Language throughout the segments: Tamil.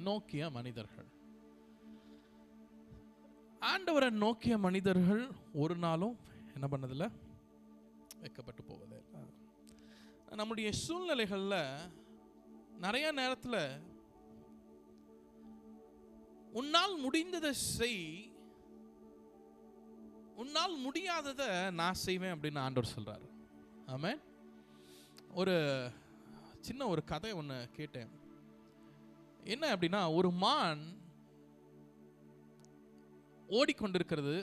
நோக்கிய மனிதர்கள். ஆண்டவரை நோக்கிய மனிதர்கள் ஒரு நாளும் என்ன பண்ணதில்லை, வைக்கப்பட்டு போவதே. நம்முடைய சூழ்நிலைகளில் நிறைய நேரத்தில் உன்னால் முடிந்ததை செய், உன்னால் முடியாததை நான் செய்வேன் அப்படின்னு ஆண்டவர் சொல்றாரு. ஆமென். ஒரு சின்ன ஒரு கதை ஒன்று கேட்டேன். என்ன அப்படின்னா, ஒரு மான் ஓடிக்கொண்டிருக்கிறது.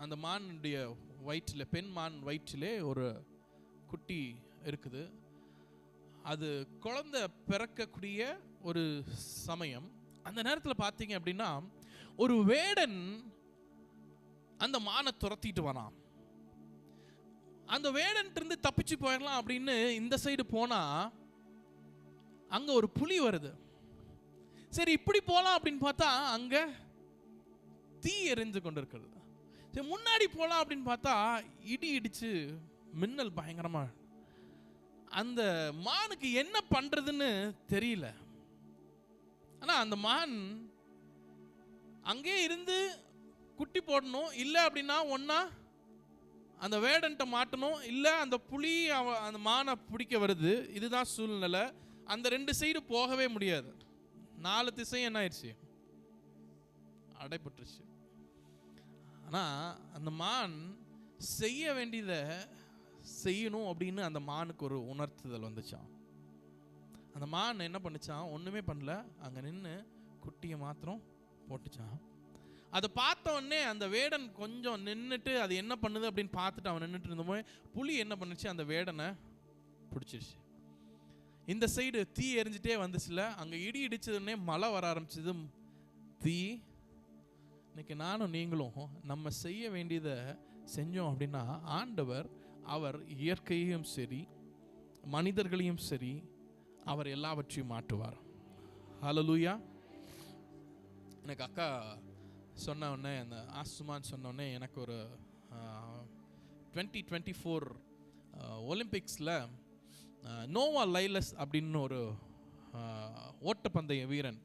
அந்த மானுடைய வயிற்றில், பெண் மான் வயிற்றிலே ஒரு குட்டி இருக்குது. அது குழந்தை பிறக்கக்கூடிய ஒரு சமயம். அந்த நேரத்தில் பார்த்தீங்க அப்படின்னா, ஒரு வேடன் அந்த மானை துரத்திட்டு வரான். அந்த வேடன் இருந்து தப்பிச்சு போயிடலாம் அப்படின்னு இந்த சைடு போனா அங்க ஒரு புலி வருது. சரி, இப்படி போலாம் அப்படின்னு பார்த்தா அங்க தீ எரிஞ்சு கொண்டிருக்கிறது. சரி, முன்னாடி போலாம் அப்படின்னு பார்த்தா இடி இடிச்சு மின்னல் பயங்கரமா. அந்த மானுக்கு என்ன பண்றதுன்னு தெரியல. ஆனா அந்த மான் அங்கே இருந்து குட்டி போடணும், இல்லை அப்படின்னா ஒன்னா அந்த வேடன்ட்ட மாட்டணும், இல்லை அந்த புலி அந்த மானை பிடிக்க வருது. இதுதான் சூழ்நிலை. அந்த ரெண்டு சைடு போகவே முடியாது. 4 திசையும் என்ன ஆயிடுச்சு, அடைபட்டுருச்சு. ஆனால் அந்த மான் செய்ய வேண்டியதை செய்யணும் அப்படின்னு அந்த மானுக்கு ஒரு உணர்த்துதல் வந்துச்சான். அந்த மான் என்ன பண்ணுச்சான், ஒன்றுமே பண்ணல, அங்கே நின்று குட்டியை மாத்திரம் போட்டுச்சான். அதை பார்த்த உடனே அந்த வேடன் கொஞ்சம் நின்றுட்டு அது என்ன பண்ணுது அப்படின்னு பார்த்துட்டு அவன் நின்றுட்டு இருந்தபோது புலி என்ன பண்ணுச்சு, அந்த வேடனை பிடிச்சிருச்சு. இந்த சைடு தீ எரிஞ்சிட்டே வந்துச்சுல, அங்கே இடி இடிச்சதுன்னே மழை வர ஆரம்பிச்சது, தீ. இன்னைக்கு நானும் நீங்களும் நம்ம செய்ய வேண்டியதை செஞ்சோம் அப்படின்னா ஆண்டவர், அவர் இயற்கையையும் சரி மனிதர்களையும் சரி அவர் எல்லாவற்றையும் மாற்றுவார். ஹல்லேலூயா. எனக்கு அக்கா சொன்ன உடனே, அந்த ஆஸ்துமான்னு சொன்ன உடனே எனக்கு ஒரு 2024 ஒலிம்பிக்ஸில் நோவா லைலஸ் அப்படின்னு ஒரு ஓட்டப்பந்தய வீரன்,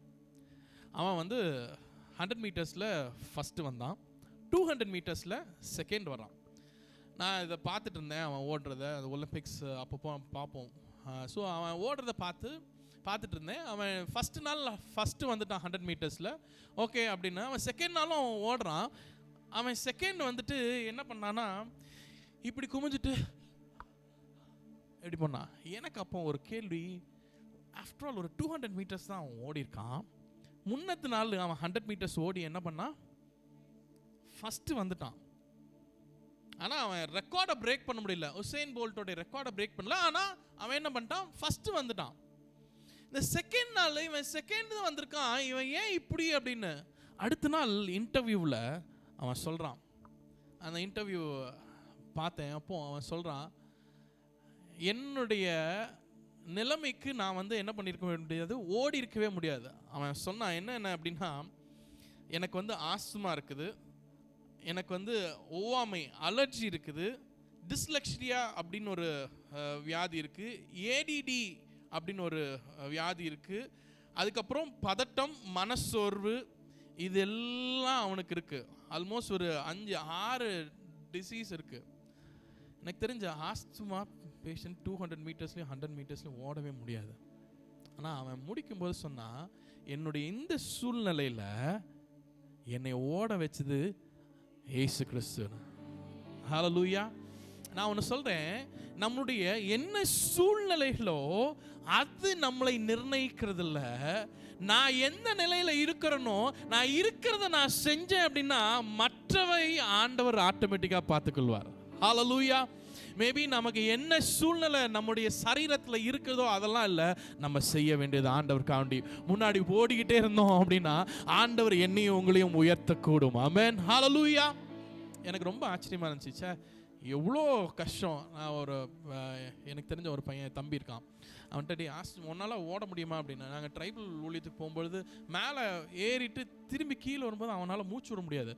அவன் வந்து 100 மீட்டர்ஸில் ஃபஸ்ட்டு வந்தான், 200 மீட்டர்ஸில் செகண்ட் வரான். நான் இதை பார்த்துட்டு இருந்தேன், அவன் ஓடுறத. அது ஒலிம்பிக்ஸ் அப்பப்போ பார்ப்போம். ஸோ அவன் ஓடுறத பார்த்துட்டு இருந்தேன். அவன் ஃபஸ்ட்டு வந்துட்டான் 100 மீட்டர்ஸில். ஓகே அப்படின்னா அவன் செகண்ட் நாளும் அவன் ஓடுறான். அவன் செகண்ட் வந்துட்டு என்ன பண்ணான்னா, இப்படி குமிஞ்சிட்டு எப்படி பண்ணான். எனக்கு அப்போ ஒரு கேள்வி, ஆஃப்டர் ஆல் ஒரு 200 மீட்டர்ஸ் தான் அவன் ஓடிருக்கான். முன்னத்து நாள் அவன் 100 மீட்டர்ஸ் ஓடி என்ன பண்ணான், ஃபஸ்ட்டு வந்துட்டான். ஆனால் அவன் ரெக்கார்டை பிரேக் பண்ண முடியல, உசேன் போல்ட்டோடைய ரெக்கார்டை பிரேக் பண்ணல. ஆனால் அவன் என்ன பண்ணிட்டான், ஃபஸ்ட்டு வந்துட்டான். இந்த செகண்ட் நாள் இவன் செகண்ட் தான் வந்திருக்கான், இவன் ஏன் இப்படி அப்படின்னு. அடுத்த நாள் இன்டர்வியூவில் அவன் சொல்கிறான். அந்த இன்டர்வியூ பார்த்தேன். அப்போ அவன் சொல்கிறான், என்னுடைய நிலைமைக்கு நான் வந்து என்ன பண்ணியிருக்க முடியாது, ஓடி இருக்கவே முடியாது. அவன் சொன்னான் என்ன அப்படின்னா, எனக்கு வந்து ஆஸ்துமா இருக்குது, எனக்கு வந்து ஒவ்வாமை அலர்ஜி இருக்குது, டிஸ்லெக்ஸியா அப்படின்னு ஒரு வியாதி இருக்குது, ஏடிடி அப்படின்னு ஒரு வியாதி இருக்குது, அதுக்கப்புறம் பதட்டம், மனசோர்வு, இதெல்லாம் அவனுக்கு இருக்குது. ஆல்மோஸ்ட் ஒரு 5-6 டிசீஸ் இருக்குது. எனக்கு தெரிஞ்ச ஆஸ்துமா பேஷண்ட் 200 மீட்டர்ஸ்லையும் 100 மீட்டர்ஸ்லையும் ஓடவே முடியாது. ஆனால் அவன் முடிக்கும்போது சொன்னான், என்னுடைய இந்த சூழ்நிலையில் என்னை ஓட வச்சது இயேசு கிறிஸ்து. ஹல்லேலூயா. நான் ஒன்று சொல்கிறேன், நம்முடைய என்ன சூழ்நிலைகளோ அது நம்மளை நிர்ணயிக்கிறதில்ல. நான் எந்த நிலையில் இருக்கிறேனோ, நான் இருக்கிறத நான் செஞ்சேன் அப்படின்னா மற்றவை ஆண்டவர் ஆட்டோமேட்டிக்காக பார்த்துக்கொள்வார். ஹல்லேலூயா. மேபி நமக்கு என்ன சூழ்நிலை நம்முடைய சரீரத்தில் இருக்கிறதோ அதெல்லாம் இல்லை, நம்ம செய்ய வேண்டியது ஆண்டவருக்காண்டி முன்னாடி ஓடிக்கிட்டே இருந்தோம் அப்படின்னா ஆண்டவர் என்னையும் உங்களையும் உயர்த்தக்கூடும். ஆமென். ஹல்லேலூயா. எனக்கு ரொம்ப ஆச்சரியமாக இருந்துச்சு, எவ்வளோ கஷ்டம். நான் எனக்கு தெரிஞ்ச ஒரு பையன் தம்பி இருக்கான், அவன்கிட்ட உன்னால் ஓட முடியுமா அப்படின்னு. நாங்கள் ட்ரைபல் ஊழியத்துக்கு போகும்பொழுது மேலே ஏறிட்டு திரும்பி கீழே வரும்போது அவனால் மூச்சு விட முடியாது.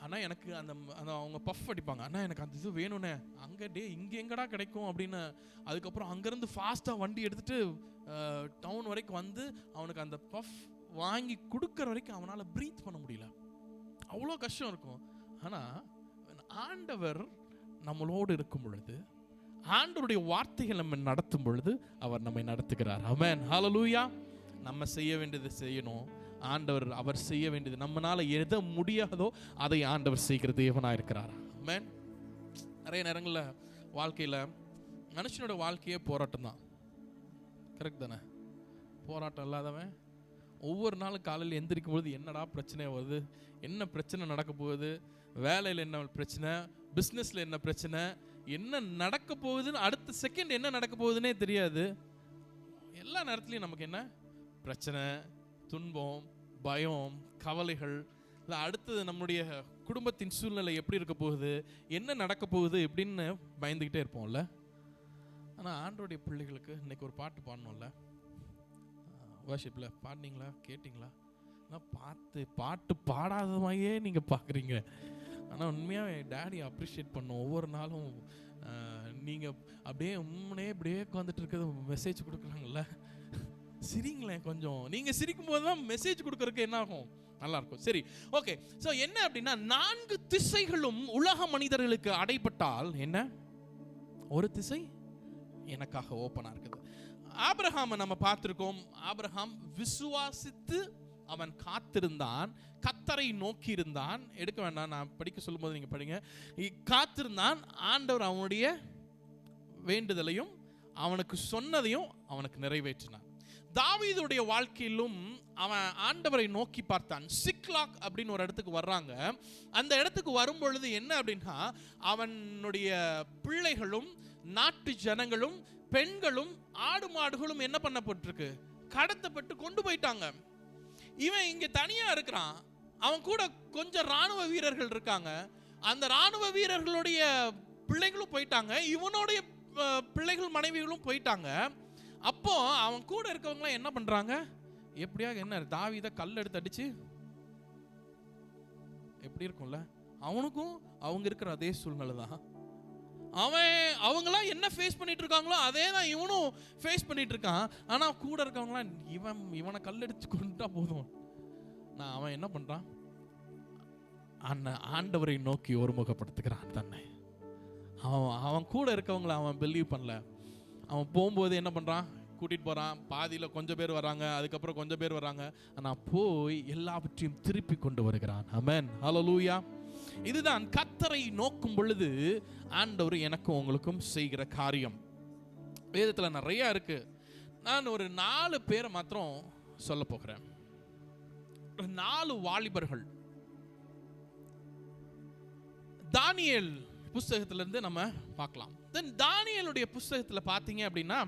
ஆனால் எனக்கு அந்த அவங்க பஃப் அடிப்பாங்க, ஆனால் எனக்கு அந்த இது வேணும்னே, அங்கே இங்கே எங்கடா கிடைக்கும் அப்படின்னு. அதுக்கப்புறம் அங்கேருந்து ஃபாஸ்ட்டாக வண்டி எடுத்துகிட்டு டவுன் வரைக்கும் வந்து அவனுக்கு அந்த பஃப் வாங்கி கொடுக்குற வரைக்கும் அவனால் ப்ரீத் பண்ண முடியல. அவ்வளோ கஷ்டம் இருக்கும். ஆனால் ஆண்டவர் நம்மளோடு இருக்கும் பொழுது, ஆண்டவருடைய வார்த்தைகள் நம்ம நடத்தும் பொழுது அவர் நம்மை நடத்துகிறார். ஆமென், ஹல்லேலூயா. நம்ம செய்ய வேண்டியது செய்யணும், ஆண்டவர் அவர் செய்ய வேண்டியது, நம்மளால எதை முடியாதோ அதை ஆண்டவர் செய்கிற தேவனாக இருக்கிறார். ஆமென். நிறைய நேரங்களில் வாழ்க்கையில் மனுஷனோட வாழ்க்கையே போராட்டம் தான். கரெக்ட் தானே? போராட்டம் இல்லாதவன் ஒவ்வொரு நாளும் காலையில் எந்திரிக்கும் பொழுது என்னடா பிரச்சனை வருது, என்ன பிரச்சனை நடக்க போகுது, வேலையில் என்ன பிரச்சனை, பிஸ்னஸில் என்ன பிரச்சனை, என்ன நடக்க போகுதுன்னு அடுத்த செகண்ட் என்ன நடக்க போகுதுன்னே தெரியாது. எல்லா நேரத்துலையும் நமக்கு என்ன பிரச்சனை, துன்பம், பயம், கவலைகள், இல்லை அடுத்தது நம்முடைய குடும்பத்தின் சூழ்நிலை எப்படி இருக்க போகுது, என்ன நடக்க போகுது இப்படின்னு பயந்துக்கிட்டே இருப்போம்ல. ஆனால் ஆண்டவருடைய பிள்ளைகளுக்கு இன்னைக்கு ஒரு பாட்டு பாடணும்ல, வர்ஷிப்பில் பாடினீங்களா, கேட்டிங்களா? ஆனால் பாட்டு பாடாதமாயே நீங்கள் பார்க்குறீங்க. ஆனால் உண்மையாக டேடி அப்ரிஷியேட் பண்ணோம். ஒவ்வொரு நாளும் நீங்கள் அப்படியே உண்மையே இப்படியே உட்காந்துட்டு இருக்கிறது மெசேஜ் கொடுக்குறாங்கல்ல, சிரிங்களேன் கொஞ்சம். நீங்கள் சிரிக்கும் போது தான் மெசேஜ் கொடுக்கறதுக்கு என்ன ஆகும், நல்லா இருக்கும். சரி, ஓகே. ஸோ என்ன அப்படின்னா, 4 திசைகளும் உலக மனிதர்களுக்கு அடைபட்டால் என்ன, ஒரு திசை எனக்காக ஓப்பனாக இருக்குது. ஆபிரகாமை நம்ம பார்த்திருக்கோம். ஆபிரகாம் விசுவாசித்து அவன் காத்திருந்தான், கர்த்தரை நோக்கி இருந்தான். எடுக்க வேண்டாம், நான் படிக்க சொல்லும் போது நீங்க படிங்க. காத்திருந்தான், ஆண்டவர் அவனுடைய வேண்டுதலையும் அவனுக்கு சொன்னதையும் அவனுக்கு நிறைவேற்றினான். தாவீதுடைய வாழ்க்கையிலும் அவன் ஆண்டவரை நோக்கி பார்த்தான். சிக்லாக் அப்படின்னு ஒரு இடத்துக்கு வர்றாங்க. அந்த இடத்துக்கு வரும் பொழுது என்ன அப்படின்னா, அவனுடைய பிள்ளைகளும் நாட்டு ஜனங்களும் பெண்களும் ஆடு மாடுகளும் என்ன பண்ணப்பட்டிருக்கு, கடத்தப்பட்டு கொண்டு போயிட்டாங்க. இவன் இங்க தனியா இருக்கிறான். அவன் கூட கொஞ்சம் ராணுவ வீரர்கள் இருக்காங்க. அந்த ராணுவ வீரர்களுடைய பிள்ளைகளும் போயிட்டாங்க, இவனுடைய பிள்ளைகள் மனைவிகளும் போயிட்டாங்க. அப்போ அவன் கூட இருக்கவங்க என்ன பண்றாங்க, எப்படியாக என்ன தாவீதை கல் எடுத்து அடிச்சு, எப்படி இருக்கும்ல, அவனுக்கும் அவங்க இருக்கிற அதே சூழ்நிலை தான். அவங்களாம் என்ன ஃபேஸ் பண்ணிட்டு இருக்காங்களோ அதே தான் இவனும் ஃபேஸ் பண்ணிட்டு இருக்கான். ஆனா கூட இருக்கவங்களாம் இவனை கல்லெடுத்து கொண்டா போதும். நான் அவன் என்ன பண்றான், ஆண்டவரை நோக்கி ஒருமுகப்படுத்துகிறான் தன்னை. அவன் கூட இருக்கவங்கள அவன் பிலீவ் பண்ணல. அவன் போகும்போது என்ன பண்றான், கூட்டிட்டு போறான். பாதியில கொஞ்சம் பேர் வராங்க, அதுக்கப்புறம் கொஞ்சம் பேர் வராங்க. ஆனா போய் எல்லாவற்றையும் திருப்பி கொண்டு வருகிறான். ஆமென், ஹல்லேலூயா. இதுதான் கர்த்தரை நோக்கும் பொழுது ஆண்டவர் எனக்கும் உங்களுக்கும் செய்கிற காரியம். வேதத்துல நிறைய இருக்கு. நான் ஒரு 4 பேரை மாத்திரம் சொல்ல போகிறேன். 4 வாலிபர்கள். தானியேல் புஸ்தகத்திலிருந்து நம்ம பார்க்கலாம். தானியேலுடைய புஸ்தகத்துல பாத்தீங்க அப்படின்னா,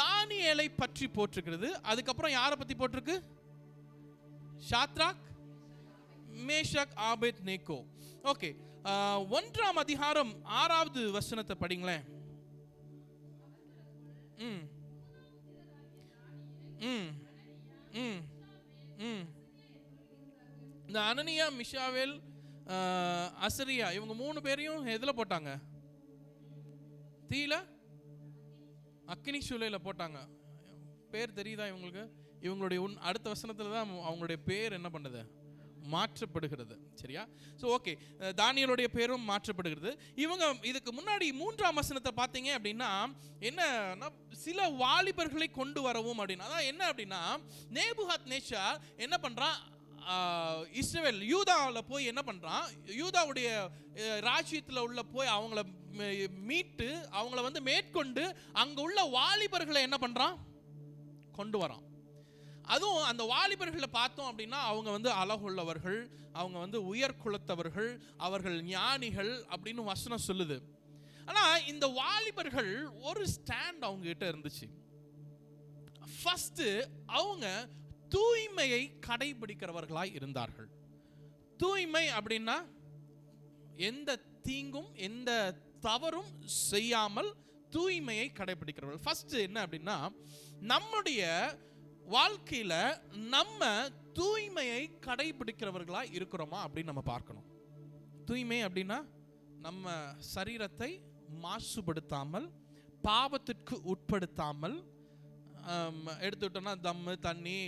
தானியேலை பற்றி போட்டிருக்கிறது. அதுக்கப்புறம் யாரை பத்தி போட்டிருக்கு, ஷாத்ராக், மேஷக், ஆபேத் நேகோ. ஓகே, 1ஆம் அதிகாரம் 6வது வசனத்தை படிங்களேன். இந்த அனனியா, மிஷாவேல், அசரியா இவங்க 3 பேரையும் எதுல போட்டாங்க, தீல அக்கினி சூளையில போட்டாங்க. பேர் தெரியுதா இவங்களுக்கு? இவங்களுடைய அடுத்த வசனத்துல தான் அவங்களுடைய பேர் என்ன பண்ணுது, மாற்றப்படுகிறது. சரியா? சோ ஓகே, தானியேலுடைய பேரும் மாற்றப்படுகிறது. இவங்க இதுக்கு முன்னாடி 3ஆம் வசனத்தை பார்த்தீங்க அப்படின்னா என்ன, சில வாலிபர்களை கொண்டு வரவும் அப்படின்னா, அதான் என்ன அப்படின்னா, நேபுகாத்நேச்சார் என்ன பண்றான், இஸ்ரவேல் யூதாவில் போய் என்ன பண்றான், யூதாவுடைய ராஜ்யத்தில் உள்ள போய் அவங்கள மீட்டு அவங்கள மேற்கொண்டு அங்க உள்ள வாலிபர்களை என்ன பண்றான், கொண்டு வரான். அதுவும் அந்த வாலிபர்களை பார்த்தோம் அப்படின்னா அவங்க அழகுள்ளவர்கள், அவங்க உயர் குலத்தவர்கள், அவர்கள் ஞானிகள் அப்படின்னு வசனம் சொல்லுது. ஆனா இந்த வாலிபர்கள் ஒரு ஸ்டாண்ட் அவங்க கிட்ட இருந்துச்சு. ஃபர்ஸ்ட் அவங்க தூய்மையை கடைபிடிக்கிறவர்களாய் இருந்தார்கள். தூய்மை அப்படின்னா எந்த தீங்கும் எந்த தவறும் செய்யாமல் தூய்மையை கடைபிடிக்கிறவர்கள். ஃபர்ஸ்ட் என்ன அப்படின்னா, நம்முடைய வாழ்க்கையில நம்ம தூய்மையை கடைபிடிக்கிறவர்களா இருக்கிறோமா அப்படின்னு நம்ம பார்க்கணும். தூய்மை அப்படின்னா நம்ம சரீரத்தை மாசுபடுத்தாமல், பாவத்திற்கு உட்படுத்தாமல், எடுத்துக்கிட்டோம்னா தம்மு, தண்ணி,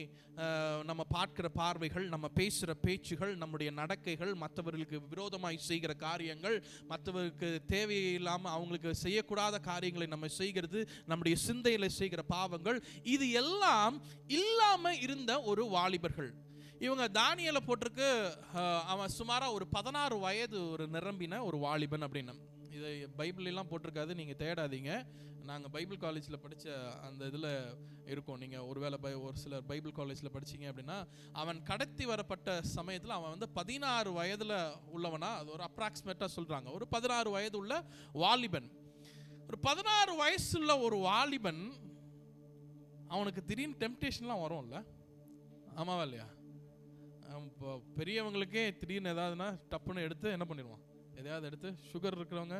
நம்ம பார்க்கிற பார்வைகள், நம்ம பேசுகிற பேச்சுகள், நம்முடைய நடக்கைகள், மற்றவர்களுக்கு விரோதமாய் செய்கிற காரியங்கள், மற்றவர்களுக்கு தேவையில்லாமல் அவங்களுக்கு செய்யக்கூடாத காரியங்களை நம்ம செய்கிறது, நம்முடைய சிந்தையில் செய்கிற பாவங்கள், இது எல்லாம் இல்லாமல் இருந்த ஒரு வாலிபர்கள். இவங்க தானியேலை போட்டிருக்கு, அவன் சுமாராக ஒரு 16 வயது ஒரு நிரம்பின ஒரு வாலிபன் அப்படின்னு. இது பைபிளெலாம் போட்டிருக்காது, நீங்கள் தேடாதீங்க. நாங்கள் பைபிள் காலேஜில் படித்த அந்த இதில் இருக்கோம். நீங்கள் ஒருவேளை ஒரு சிலர் பைபிள் காலேஜில் படிச்சிங்க அப்படின்னா, அவன் கடத்தி வரப்பட்ட சமயத்தில் அவன் வந்து 16 வயதில் உள்ளவனா, அது ஒரு அப்ராக்சிமேட்டாக சொல்கிறாங்க. ஒரு 16 வயது உள்ள வாலிபன். ஒரு 16 வயசுள்ள ஒரு வாலிபன், அவனுக்கு திடீர்னு டெம்ப்டேஷன்லாம் வரும்ல, ஆமாவா இல்லையா? இப்போ பெரியவங்களுக்கே திடீர்னு ஏதாவதுன்னா டப்புன்னு எடுத்து என்ன பண்ணிடுவான், எதையாவது எடுத்து, சுகர் இருக்கிறவங்க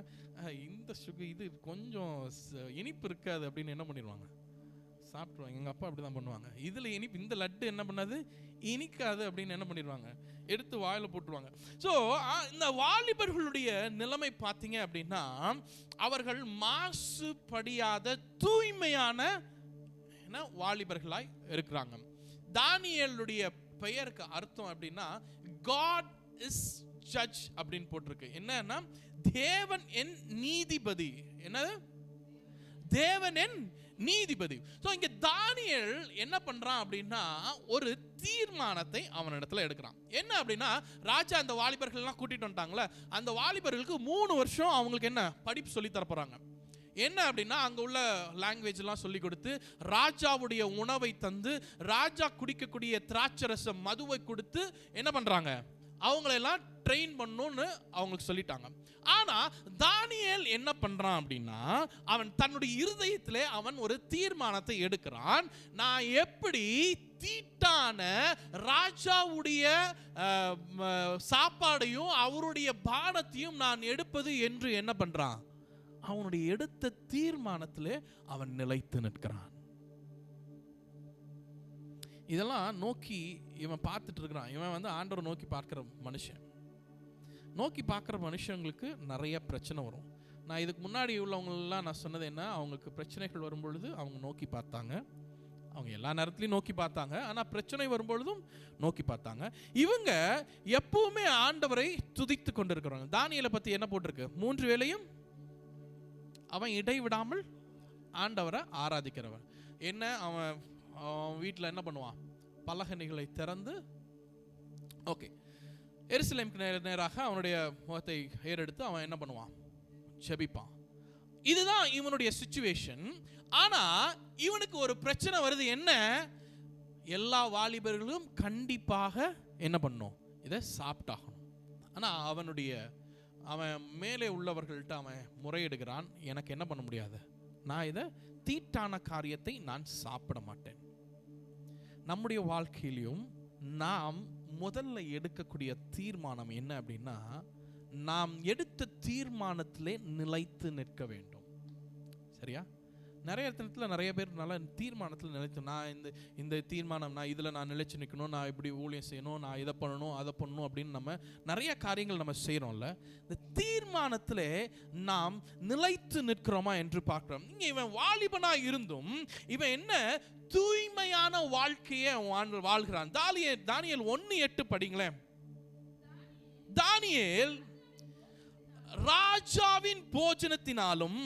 இந்த சுகர் இது கொஞ்சம் இனிப்பு இருக்காது அப்படின்னு என்ன பண்ணிடுவாங்க, சாப்பிட்ருவாங்க. எங்கள் அப்பா அப்படி தான் பண்ணுவாங்க. இதில் இனிப்பு, இந்த லட்டு என்ன பண்ணாது, இனிக்காது அப்படின்னு என்ன பண்ணிடுவாங்க, எடுத்து வாயில் போட்டுருவாங்க. ஸோ இந்த வாலிபர்களுடைய நிலைமை பார்த்தீங்க அப்படின்னா, அவர்கள் மாசுபடியாத தூய்மையான வாலிபர்களாய் இருக்கிறாங்க. தானியேலுடைய பெயருக்கு அர்த்தம் அப்படின்னா காட் இஸ் ஜட்ஜ் அப்படின்னு போட்டிருக்கு. என்னன்னா தேவன் என் நீதிபதி. என்னது? தேவன் என் நீதிபதி. ஸோ இங்க தானியேல் என்ன பண்றான் அப்படின்னா, ஒரு தீர்மானத்தை அவனிடத்துல எடுக்கிறான். என்ன அப்படின்னா, ராஜா அந்த வாலிபர்கள் எல்லாம் கூட்டிட்டு வந்துட்டாங்களே, அந்த வாலிபர்களுக்கு 3 வருஷம் அவங்களுக்கு என்ன படிப்பு சொல்லி தரப்போறாங்க. என்ன அப்படின்னா, அங்கே உள்ள லாங்குவேஜ் எல்லாம் சொல்லி கொடுத்து, ராஜாவுடைய உணவை தந்து, ராஜா குடிக்கக்கூடிய திராட்சரசம் மதுவை கொடுத்து என்ன பண்றாங்க, அவங்களெல்லாம் ட்ரெயின் பண்ணணும்னு அவங்களுக்கு சொல்லிட்டாங்க. ஆனா தானியேல் என்ன பண்றான் அப்படின்னா, அவன் தன்னுடைய இருதயத்திலே அவன் ஒரு தீர்மானத்தை எடுக்கிறான். நான் எப்படி தீட்டான ராஜாவுடைய சாப்பாடையும் அவருடைய பானத்தையும் நான் எடுப்பது என்று என்ன பண்றான், அவனுடைய எடுத்த தீர்மானத்திலே அவன் நிலைத்து நிற்கிறான். இதெல்லாம் நோக்கி இவன் பார்த்துட்டு இருக்கிறான். இவன் வந்து ஆண்டவரை நோக்கி பார்க்கிற மனுஷன். நோக்கி பார்க்குற மனுஷங்களுக்கு நிறைய பிரச்சனை வரும். நான் இதுக்கு முன்னாடி உள்ளவங்களெல்லாம் நான் சொன்னது என்ன, அவங்களுக்கு பிரச்சனைகள் வரும்பொழுது அவங்க நோக்கி பார்த்தாங்க. அவங்க எல்லா நேரத்துலையும் நோக்கி பார்த்தாங்க, ஆனால் பிரச்சனை வரும்பொழுதும் நோக்கி பார்த்தாங்க. இவங்க எப்பவுமே ஆண்டவரை துதித்து கொண்டு இருக்கிறாங்க. தானியேலை பற்றி என்ன போட்டிருக்கு, 3 வேளையும் அவன் இடைவிடாமல் ஆண்டவரை ஆராதிக்கிறவன். என்ன, அவன் வீட்டில் என்ன பண்ணுவான், பலகணிகளை திறந்து, ஓகே, எருசலேமுக்கு நேராக அவனுடைய முகத்தை ஏறெடுத்து அவன் என்ன பண்ணுவான், ஜெபிப்பான். இதுதான் இவனுடைய சிச்சுவேஷன். ஆனா இவனுக்கு ஒரு பிரச்சனை வருது. என்ன, எல்லா வாலிபர்களும் கண்டிப்பாக என்ன பண்ணும், இதை சாப்பிட்டாகணும். ஆனா அவன் மேலே உள்ளவர்கள்ட்ட அவன் முறையிடுகிறான், எனக்கு என்ன பண்ண முடியாது, நான் இதை தீட்டான காரியத்தை நான் சாப்பிட மாட்டேன். நம்முடைய வாழ்க்கையிலும் நாம் முதல்ல எடுக்கக்கூடிய தீர்மானம் என்ன அப்படின்னா, நாம் எடுத்த தீர்மானத்திலே நிலைத்து நிற்க வேண்டும். சரியா? நிறைய இடத்துல நிறைய பேர் நல்ல தீர்மானத்தில் நிலைத்து, நான் இந்த தீர்மானம், நான் இதில் நான் நிலைச்சு நிற்கணும், நான் இப்படி ஊழியம் செய்யணும், நான் இதை பண்ணணும் அதை பண்ணணும் அப்படின்னு நம்ம நிறைய காரியங்கள் நம்ம செய்கிறோம்ல. இந்த தீர்மானத்தில் நாம் நிலைத்து நிற்கிறோமா என்று பார்க்கிறோம். இங்கே இவன் வாலிபனாக இருந்தும் இவன் என்ன தூய்மையான வாழ்க்கையை வாழ்கிறான். தானியேல் 1:8 படிங்களேன். தானியேல் ராஜாவின் போஜனத்தினாலும்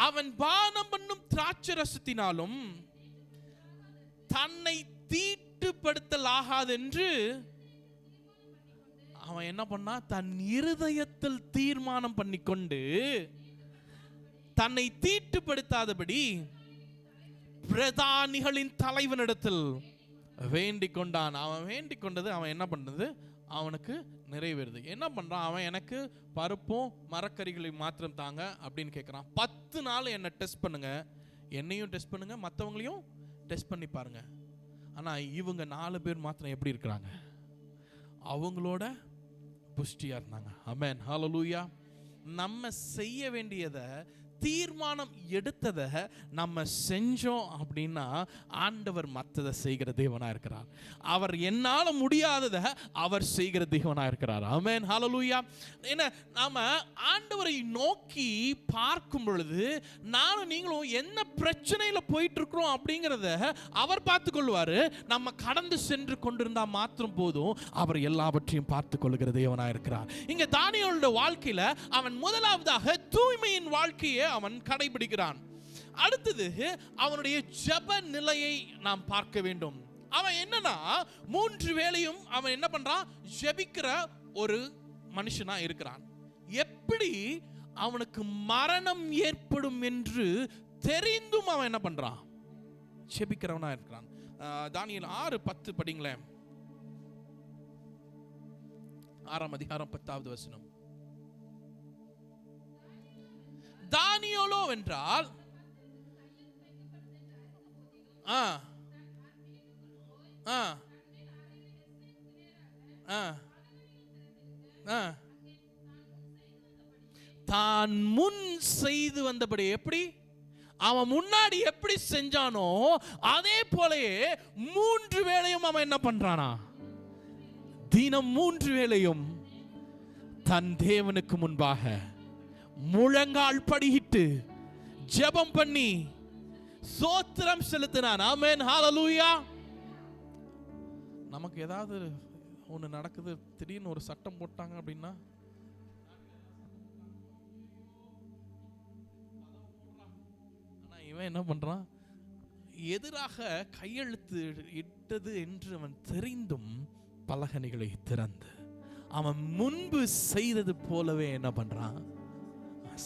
அவன் பானம் பண்ணும் திராட்சரசத்தினாலும் தன்னை தீட்டுப்படுத்தலாகாதென்று அவன் என்ன பண்ணா, தன் இருதயத்தில் தீர்மானம் பண்ணிக்கொண்டு தன்னை தீட்டுப்படுத்தாதபடி பிரதானிகளின் தலைவனிடத்தில் வேண்டிக் கொண்டான். அவன் வேண்டிக் கொண்டது அவன் என்ன பண்றது, அவனுக்கு நிறைவேறுது. என்ன பண்றான், அவன் எனக்கு பருப்பும் மரக்கறிகளையும் மாத்திரம் தாங்க அப்படின்னு கேட்குறான். 10 நாள் என்னை டெஸ்ட் பண்ணுங்க, என்னையும் டெஸ்ட் பண்ணுங்க, மற்றவங்களையும் டெஸ்ட் பண்ணி பாருங்க. ஆனால் இவங்க 4 பேர் மாத்திரம் எப்படி இருக்கிறாங்க, அவங்களோட புஷ்டியா இருந்தாங்க. ஆமென், ஹல்லேலூயா. நம்ம செய்ய வேண்டியதை தீர்மானம் எடுத்ததை நம்ம செஞ்சோம் அப்படின்னா ஆண்டவர் மற்றதை செய்கிற தேவனா இருக்கிறார். அவர் என்னால முடியாததை அவர் செய்கிற தேவனா இருக்கிறார். ஆமென், ஹல்லேலூயா. என்ன, நாம ஆண்டவரை நோக்கி பார்க்கும் பொழுது நானும் நீங்களும் என்ன பிரச்சனையில போயிட்டு இருக்கிறோம் அப்படிங்கிறத அவர் பார்த்து கொள்வாரு. நம்ம கடந்து சென்று கொண்டிருந்தா மாத்திரம் போதும், அவர் எல்லாவற்றையும் பார்த்து கொள்கிற தேவனா இருக்கிறார். இங்க தானியேலோட வாழ்க்கையில அவன் முதலாவதாக தூய்மையின் வாழ்க்கையை அவன் கடைபிடிக்கிறான். அடுத்தது அவனுடைய ஜெப நிலையை நாம் பார்க்க வேண்டும். அவன் என்னன்னா 3 வேளையும் அவன் என்ன பண்றான், ஜெபிக்கிற ஒரு மனுஷனா இருக்கிறான். எப்படி அவனுக்கு மரணம் ஏற்படும் என்று தெரிந்தும் அவன் என்ன பண்றான், ஜெபிக்கிறவனா இருக்கிறான். தானியேல் 6:10 படிங்களேன். 6ஆம் அதிகாரம் 10வது வசனம். தானியேலோ என்றால் தான் முன் செய்து வந்தபடி, எப்படி அவன் முன்னாடி எப்படி செஞ்சானோ அதே போலயே 3 வேளையும் அவன் என்ன பண்றானா, தினம் 3 வேளையும் தன் தேவனுக்கு முன்பாக முழங்கால் படியிட்டு ஜெபம் பண்ணி ஸ்தோத்திரம் செலுத்தினான். ஆமென், ஹல்லேலூயா. நமக்கு ஏதாவது ஒன்று நடக்குது, திடீர்னு ஒரு சட்டம் போட்டாங்க அப்படின்னா இவன் என்ன பண்றான், எதிராக கையெழுத்து இட்டது என்று அவன் தெரிந்தும் பலகணிகளை திறந்து அவன் முன்பு செய்தது போலவே என்ன பண்றான்,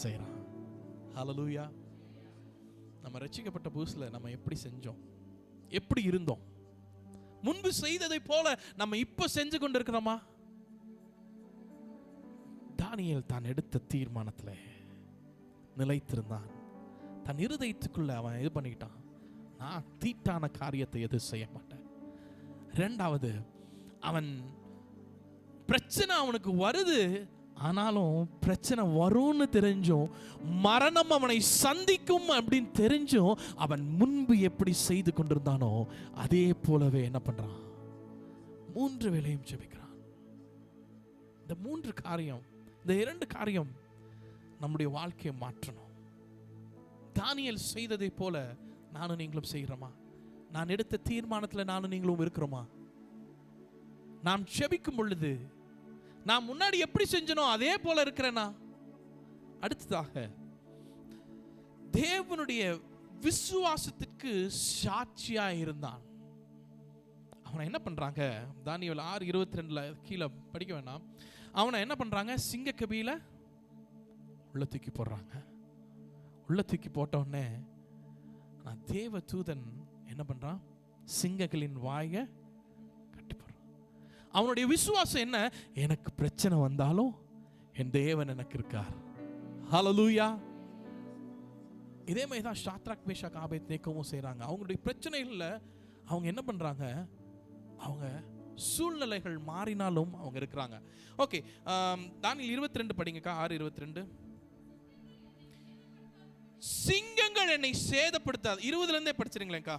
செய்றான். ஹல்லேலூயா. நம்ம ரட்சிக்கப்பட்ட புதுசுல நம்ம எப்படி செஞ்சோம், எப்படி இருந்தோம், முன்பு செய்ததை போல நம்ம இப்ப செஞ்சு கொண்டிருக்கிறோமா? தானியேல் தான் எடுத்த தீர்மானத்துல நிலைத்திருந்தான். தன் இருதயத்துக்குள்ள அவன் இது பண்ணிக்கிட்டான், நான் தீட்டான காரியத்தை எதுவும் செய்ய மாட்டேன். 2வது, அவன் பிரச்சனை அவனுக்கு வருது, ஆனாலும் பிரச்சனை வரும்னு தெரிஞ்சும், மரணம் அவனை சந்திக்கும் அப்படின்னு தெரிஞ்சும் அவன் முன்பு எப்படி செய்து கொண்டிருந்தானோ அதே போலவே என்ன பண்றான், 3 வேளையும் ஜெபிக்கிறான். இந்த 3 காரியம், இந்த 2 காரியம் நம்முடைய வாழ்க்கையை மாற்றணும். தானியேல் செய்ததை போல நானும் நீங்களும் செய்கிறோமா? நான் எடுத்த தீர்மானத்தில் நானும் நீங்களும் இருக்கிறோமா? நாம் ஜெபிக்கும் பொழுது நான் முன்னாடி எப்படி செஞ்சனோ அதே போல இருக்கிறேனா? அடுத்ததாக, தேவனுடைய விசுவாசத்திற்கு சாட்சியா இருந்தான். அவனை என்ன பண்றாங்க, தானியேல் 6:22 கீழே படிக்க வேண்டாம். அவனை என்ன பண்றாங்க, சிங்க கபியில உள்ள தூக்கி போடுறாங்க. உள்ள தூக்கி போட்ட உடனே தேவ தூதன் என்ன பண்றான், சிங்கங்களின் வாயை கட்டி போடுறான். அவனுடைய விசுவாசம் என்ன, எனக்கு பிரச்சனை வந்தாலும் என் தேவன் எனக்கு இருக்கார். ஹல்லேலூயா. இதே மாதிரி தான் ஷாத்ராக் மேஷாக் ஆபேத்நேகோவும் செய்றாங்க. அவங்களுடைய பிரச்சனைகள்ல அவங்க என்ன பண்றாங்க, அவங்க சூழ்நிலைகள் மாறினாலும் அவங்க இருக்கிறாங்க. ஓகே, தானியேல் 22 படிங்கக்கா. 6:22. சிங்கங்கள் என்னை சேதப்படுத்தாது. 20ல இருந்தே படிச்சிருங்களேக்கா,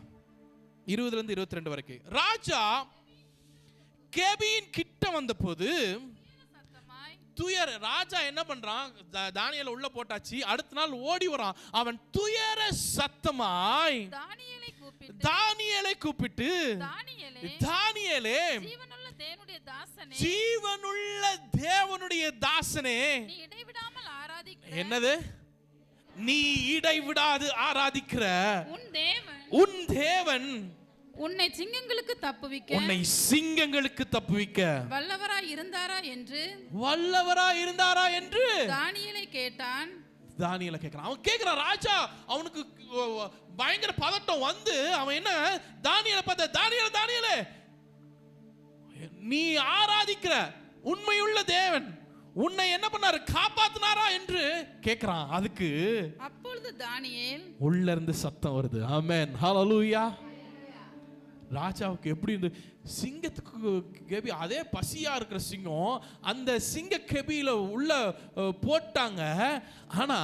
20ல இருந்து 22 வரைக்கும். ராஜா கேபியின் கிட்ட வந்த போது துயர, ராஜா என்ன பண்றான், தானியேலை உள்ள போட்டாச்சு, அடுத்த நாள் ஓடி வரான். அவன் துயர சத்தமாய் தானியேலை கூப்பிட்டு, தானியேலே, ஜீவனுள்ள தேவனுடைய தாசனே, என்னது, நீ இடைவிடாது ஆராதிக்கிற உன் தேவன் உன்னை சிங்கங்களுக்கு தப்புவிக்க, உன்னை சிங்கங்களுக்கு தப்புவிக்க வல்லவராய் இருந்தாரா என்று தானியேலை கேட்டான். தானியேலை கேட்கிறான். அவன் கேட்கிறான், ராஜா அவனுக்கு பயங்கர பதட்டம் வந்து அவன் என்ன தானியேலை பார்த்த, தானியேலே நீ ஆராதிக்கிற உண்மையுள்ள தேவன் உன்னை என்ன பண்ணாரு, காப்பாத்தினாரா என்று கேட்கிறான். அதுக்கு அப்பொழுது தானியேல் உள்ள இருந்து சத்தம் வருது. ஆமென், ஹல்லேலூயா. ராஜாவுக்கு எப்படி இருந்து, சிங்கத்துக்கு கெபி, அதே பசியா இருக்கிற சிங்கம் அந்த சிங்க கெபியில உள்ள போட்டாங்க. ஆனா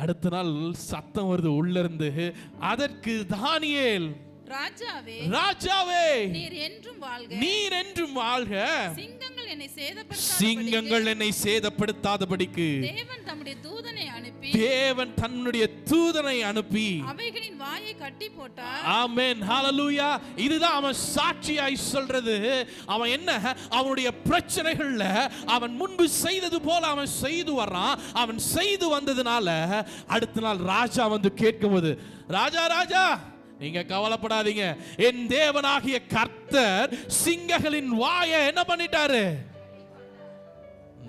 அடுத்த நாள் சத்தம் வருது உள்ள இருந்து. அதற்கு தானியேல், ராஜாவே, ராஜாவே, நீர் என்றும் வாழ்க, நீர் என்றும் வாழ்க, சிங்கங்கள் என்னை சிங்கங்கள் என்னை சேதப்படுத்தாதபடிக்கு தேவன் தம்முடைய தூதனை அனுப்பி, தேவன் தன்னுடைய தூதனை அனுப்பி அவைகளின் வாயை கட்டி போட்டார். ஆமென், ஹalleluya. இதுதான் அவன் சாட்சியாய் சொல்றது. அவன் என்ன, அவனுடைய பிரச்சனைகள்ல அவன் முன்பு செய்தது போல அவன் செய்து வர்றான். அவன் செய்து வந்ததுனால அடுத்த நாள் ராஜா வந்து கேட்கும்போது, ராஜா ராஜா நீங்க கவலைப்படாதீங்க, என் தேவனாகிய கர்த்தர் சிங்கங்களின் வாயை என்ன பண்ணிட்டாரு,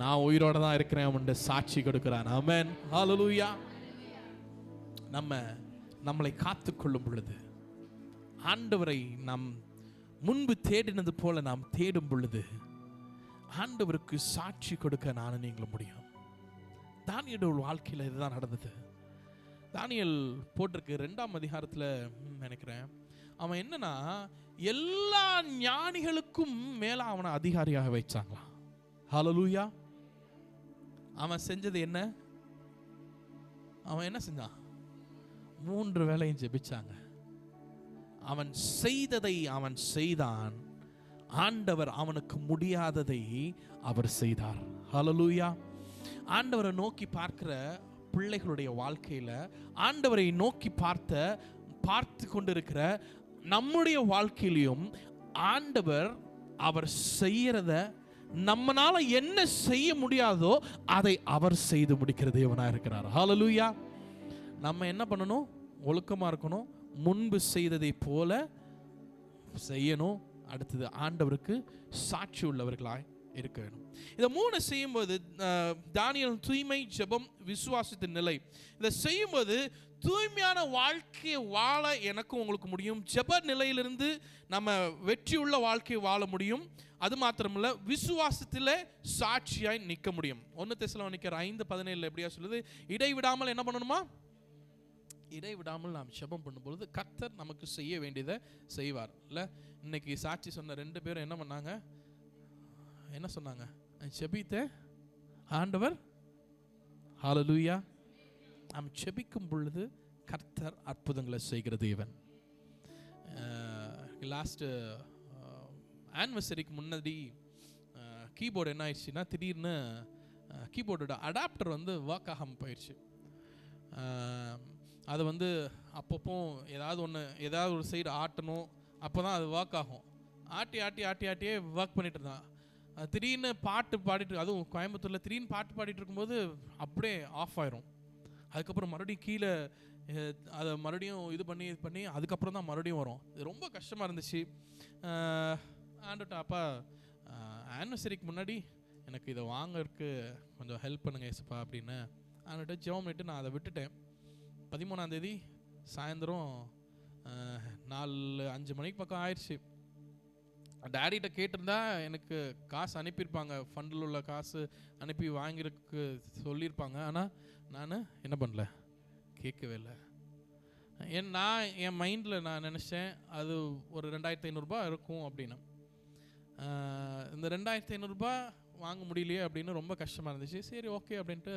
நான் உயிரோட தான் இருக்கிறேன் அவன் சாட்சி கொடுக்கிறான். ஆமென், ஹalleluya. நம்மளை காத்துக்கொள்ளும் பொழுது, ஆண்டவரை நாம் முன்பு தேடினது போல நாம் தேடும் பொழுது ஆண்டவருக்கு சாட்சி கொடுக்க நானும் நீங்களும் முடியும். தானியேல் வாழ்க்கையில் இதுதான் நடந்தது. தானியேல் போட்டிருக்கு 2ஆம் அதிகாரத்தில் நினைக்கிறேன். அவன் என்னன்னா, எல்லா ஞானிகளுக்கும் மேல அவனை அதிகாரியாக வச்சாங்களாம். ஹalleluya. அவன் செஞ்சது என்ன, அவன் என்ன செஞ்சான், 3 வேளையும் ஜெபிச்சாங்க. அவன் செய்ததை அவன் செய்தான். ஆண்டவர் அவனுக்கு முடியாததை அவர் செய்தார். ஹalleluya. ஆண்டவரை நோக்கி பார்க்கிற பிள்ளைகளுடைய வாழ்க்கையில, ஆண்டவரை நோக்கி பார்த்து கொண்டிருக்கிற நம்முடைய வாழ்க்கையிலும் ஆண்டவர் அவர் செய்யறத, நம்மனால என்ன செய்ய முடியாதோ அதை அவர் செய்து முடிக்கிற தேவனா இருக்கிறார். ஹalleluya. நம்ம என்ன பண்ணணும், ஒழுக்கமா இருக்கணும், முன்பு செய்ததை போல செய்யணும். அடுத்தது ஆண்டவருக்கு சாட்சி உள்ளவர்களாய் இருக்க வேணும். இதை 3 செய்யும்போது தானியேல் தூய்மை, ஜெபம், விசுவாசத்தின் நிலை, இதை செய்யும்போது தூய்மையான வாழ்க்கையை வாழ எனக்கும் உங்களுக்கு முடியும். ஜெப நிலையிலிருந்து நம்ம வெற்றியுள்ள வாழ்க்கையை வாழ முடியும். அது மாத்திரமல்ல, விசுவாசத்தில் சாட்சியாய் நிற்க முடியும். 1 தெசலோனிக்கர் 5:17 எப்படியா சொல்லுது, இடைவிடாமல் என்ன பண்ணணுமா, இடைவிடாமல் நாம் ஜெபம் பண்ணும்பொழுது கர்த்தர் நமக்கு செய்ய வேண்டியதை செய்வார். இல்லை, இன்னைக்கு சாட்சி சொன்ன 2 பேரும் என்ன பண்ணாங்க, என்ன சொன்னாங்க, ஜெபித்த ஆண்டவர், ஹalleluya. நாம் ஜெபிக்கும் பொழுது கர்த்தர் அற்புதங்களை செய்கிற தேவன். லாஸ்ட் ஆனிவர்சரிக்கு முன்னாடி கீபோர்டு என்ன ஆயிடுச்சுன்னா, திடீர்னு கீபோர்டோட அடாப்டர் வந்து ஒர்க் ஆகாமல் போயிடுச்சு. அது வந்து அப்பப்போ ஏதாவது ஒரு சைடு ஆட்டணும், அப்போ தான் அது ஒர்க் ஆகும். ஆட்டியே ஒர்க் பண்ணிட்டு இருந்தான். திடீர்னு பாட்டு பாடிட்டு, அதுவும் கோயம்புத்தூரில் திடீர்னு பாட்டு பாடிட்டு இருக்கும்போது அப்படியே ஆஃப் ஆயிரும். அதுக்கப்புறம் மறுபடியும் கீழே அதை மறுபடியும் இது பண்ணி அதுக்கப்புறம் தான் மறுபடியும் வரும். இது ரொம்ப கஷ்டமாக இருந்துச்சு. ஆண்டுட்டா, அப்பா ஆனிவர்சரிக்கு முன்னாடி எனக்கு இதை வாங்கறதுக்கு கொஞ்சம் ஹெல்ப் பண்ணுங்க ஏசப்பா அப்படின்னு ஆண்டுட்டு ஜெபம் பண்ணிட்டு நான் அதை விட்டுட்டேன். 13ஆம் தேதி சாயந்தரம் 4-5 மணிக்கு பக்கம் ஆயிடுச்சு. டேடிகிட்ட கேட்டிருந்தா எனக்கு காசு அனுப்பியிருப்பாங்க, ஃபண்டில் உள்ள காசு அனுப்பி வாங்கிருக்கு சொல்லியிருப்பாங்க. ஆனால் நான் என்ன பண்ணல, கேட்கவே இல்லை. என் மைண்டில் நான் நினச்சேன் அது ஒரு 2500 இருக்கும் அப்படின்னு. இந்த 2500 வாங்க முடியலையே அப்படின்னு ரொம்ப கஷ்டமாக இருந்துச்சு. சரி ஓகே அப்படின்ட்டு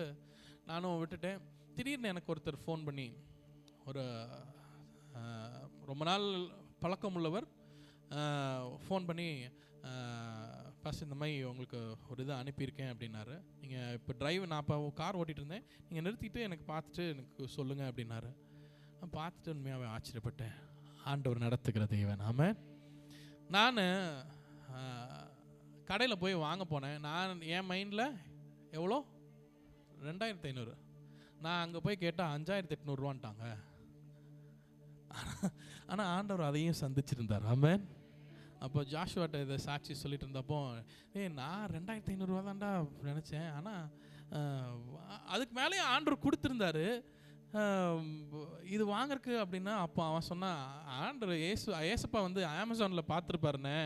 நானும் விட்டுட்டேன். திடீர்னு எனக்கு ஒருத்தர் ஃபோன் பண்ணி, ஒரு ரொம்ப நாள் பழக்கம் உள்ளவர் ஃபோன் பண்ணி, ஃபஸ்ட் இந்த மாதிரி உங்களுக்கு ஒரு இது அனுப்பியிருக்கேன் அப்படின்னாரு. நீங்கள் இப்போ நான் இப்போ கார் ஓட்டிகிட்டு இருந்தேன், நீங்கள் நிறுத்திட்டு எனக்கு பார்த்துட்டு எனக்கு சொல்லுங்கள் அப்படின்னாரு. நான் பார்த்துட்டு உண்மையாகவே ஆச்சரியப்பட்டேன். ஆண்டவர் நடத்துகிற தேவன். ஆமாம். நான் கடையில் போய் வாங்க போனேன். நான் என் மைண்டில் எவ்வளோ, 2500. நான் அங்கே போய் கேட்டால் 5800 ஆனால் ஆண்டவர் அதையும் சந்திச்சிருந்தார். ஆமென். அப்போ ஜாஷுவாட்ட இதை சாட்சி சொல்லிட்டு இருந்தப்போ, நான் 2500 தான்டா நினச்சேன், ஆனால் அதுக்கு மேலேயும் ஆண்டவர் கொடுத்துருந்தாரு இது வாங்கறதுக்கு அப்படின்னா. அப்போ அவன் சொன்னான், ஆண்டவர் ஏசப்பா வந்து அமேசானில் பார்த்துருப்பாருண்ணே,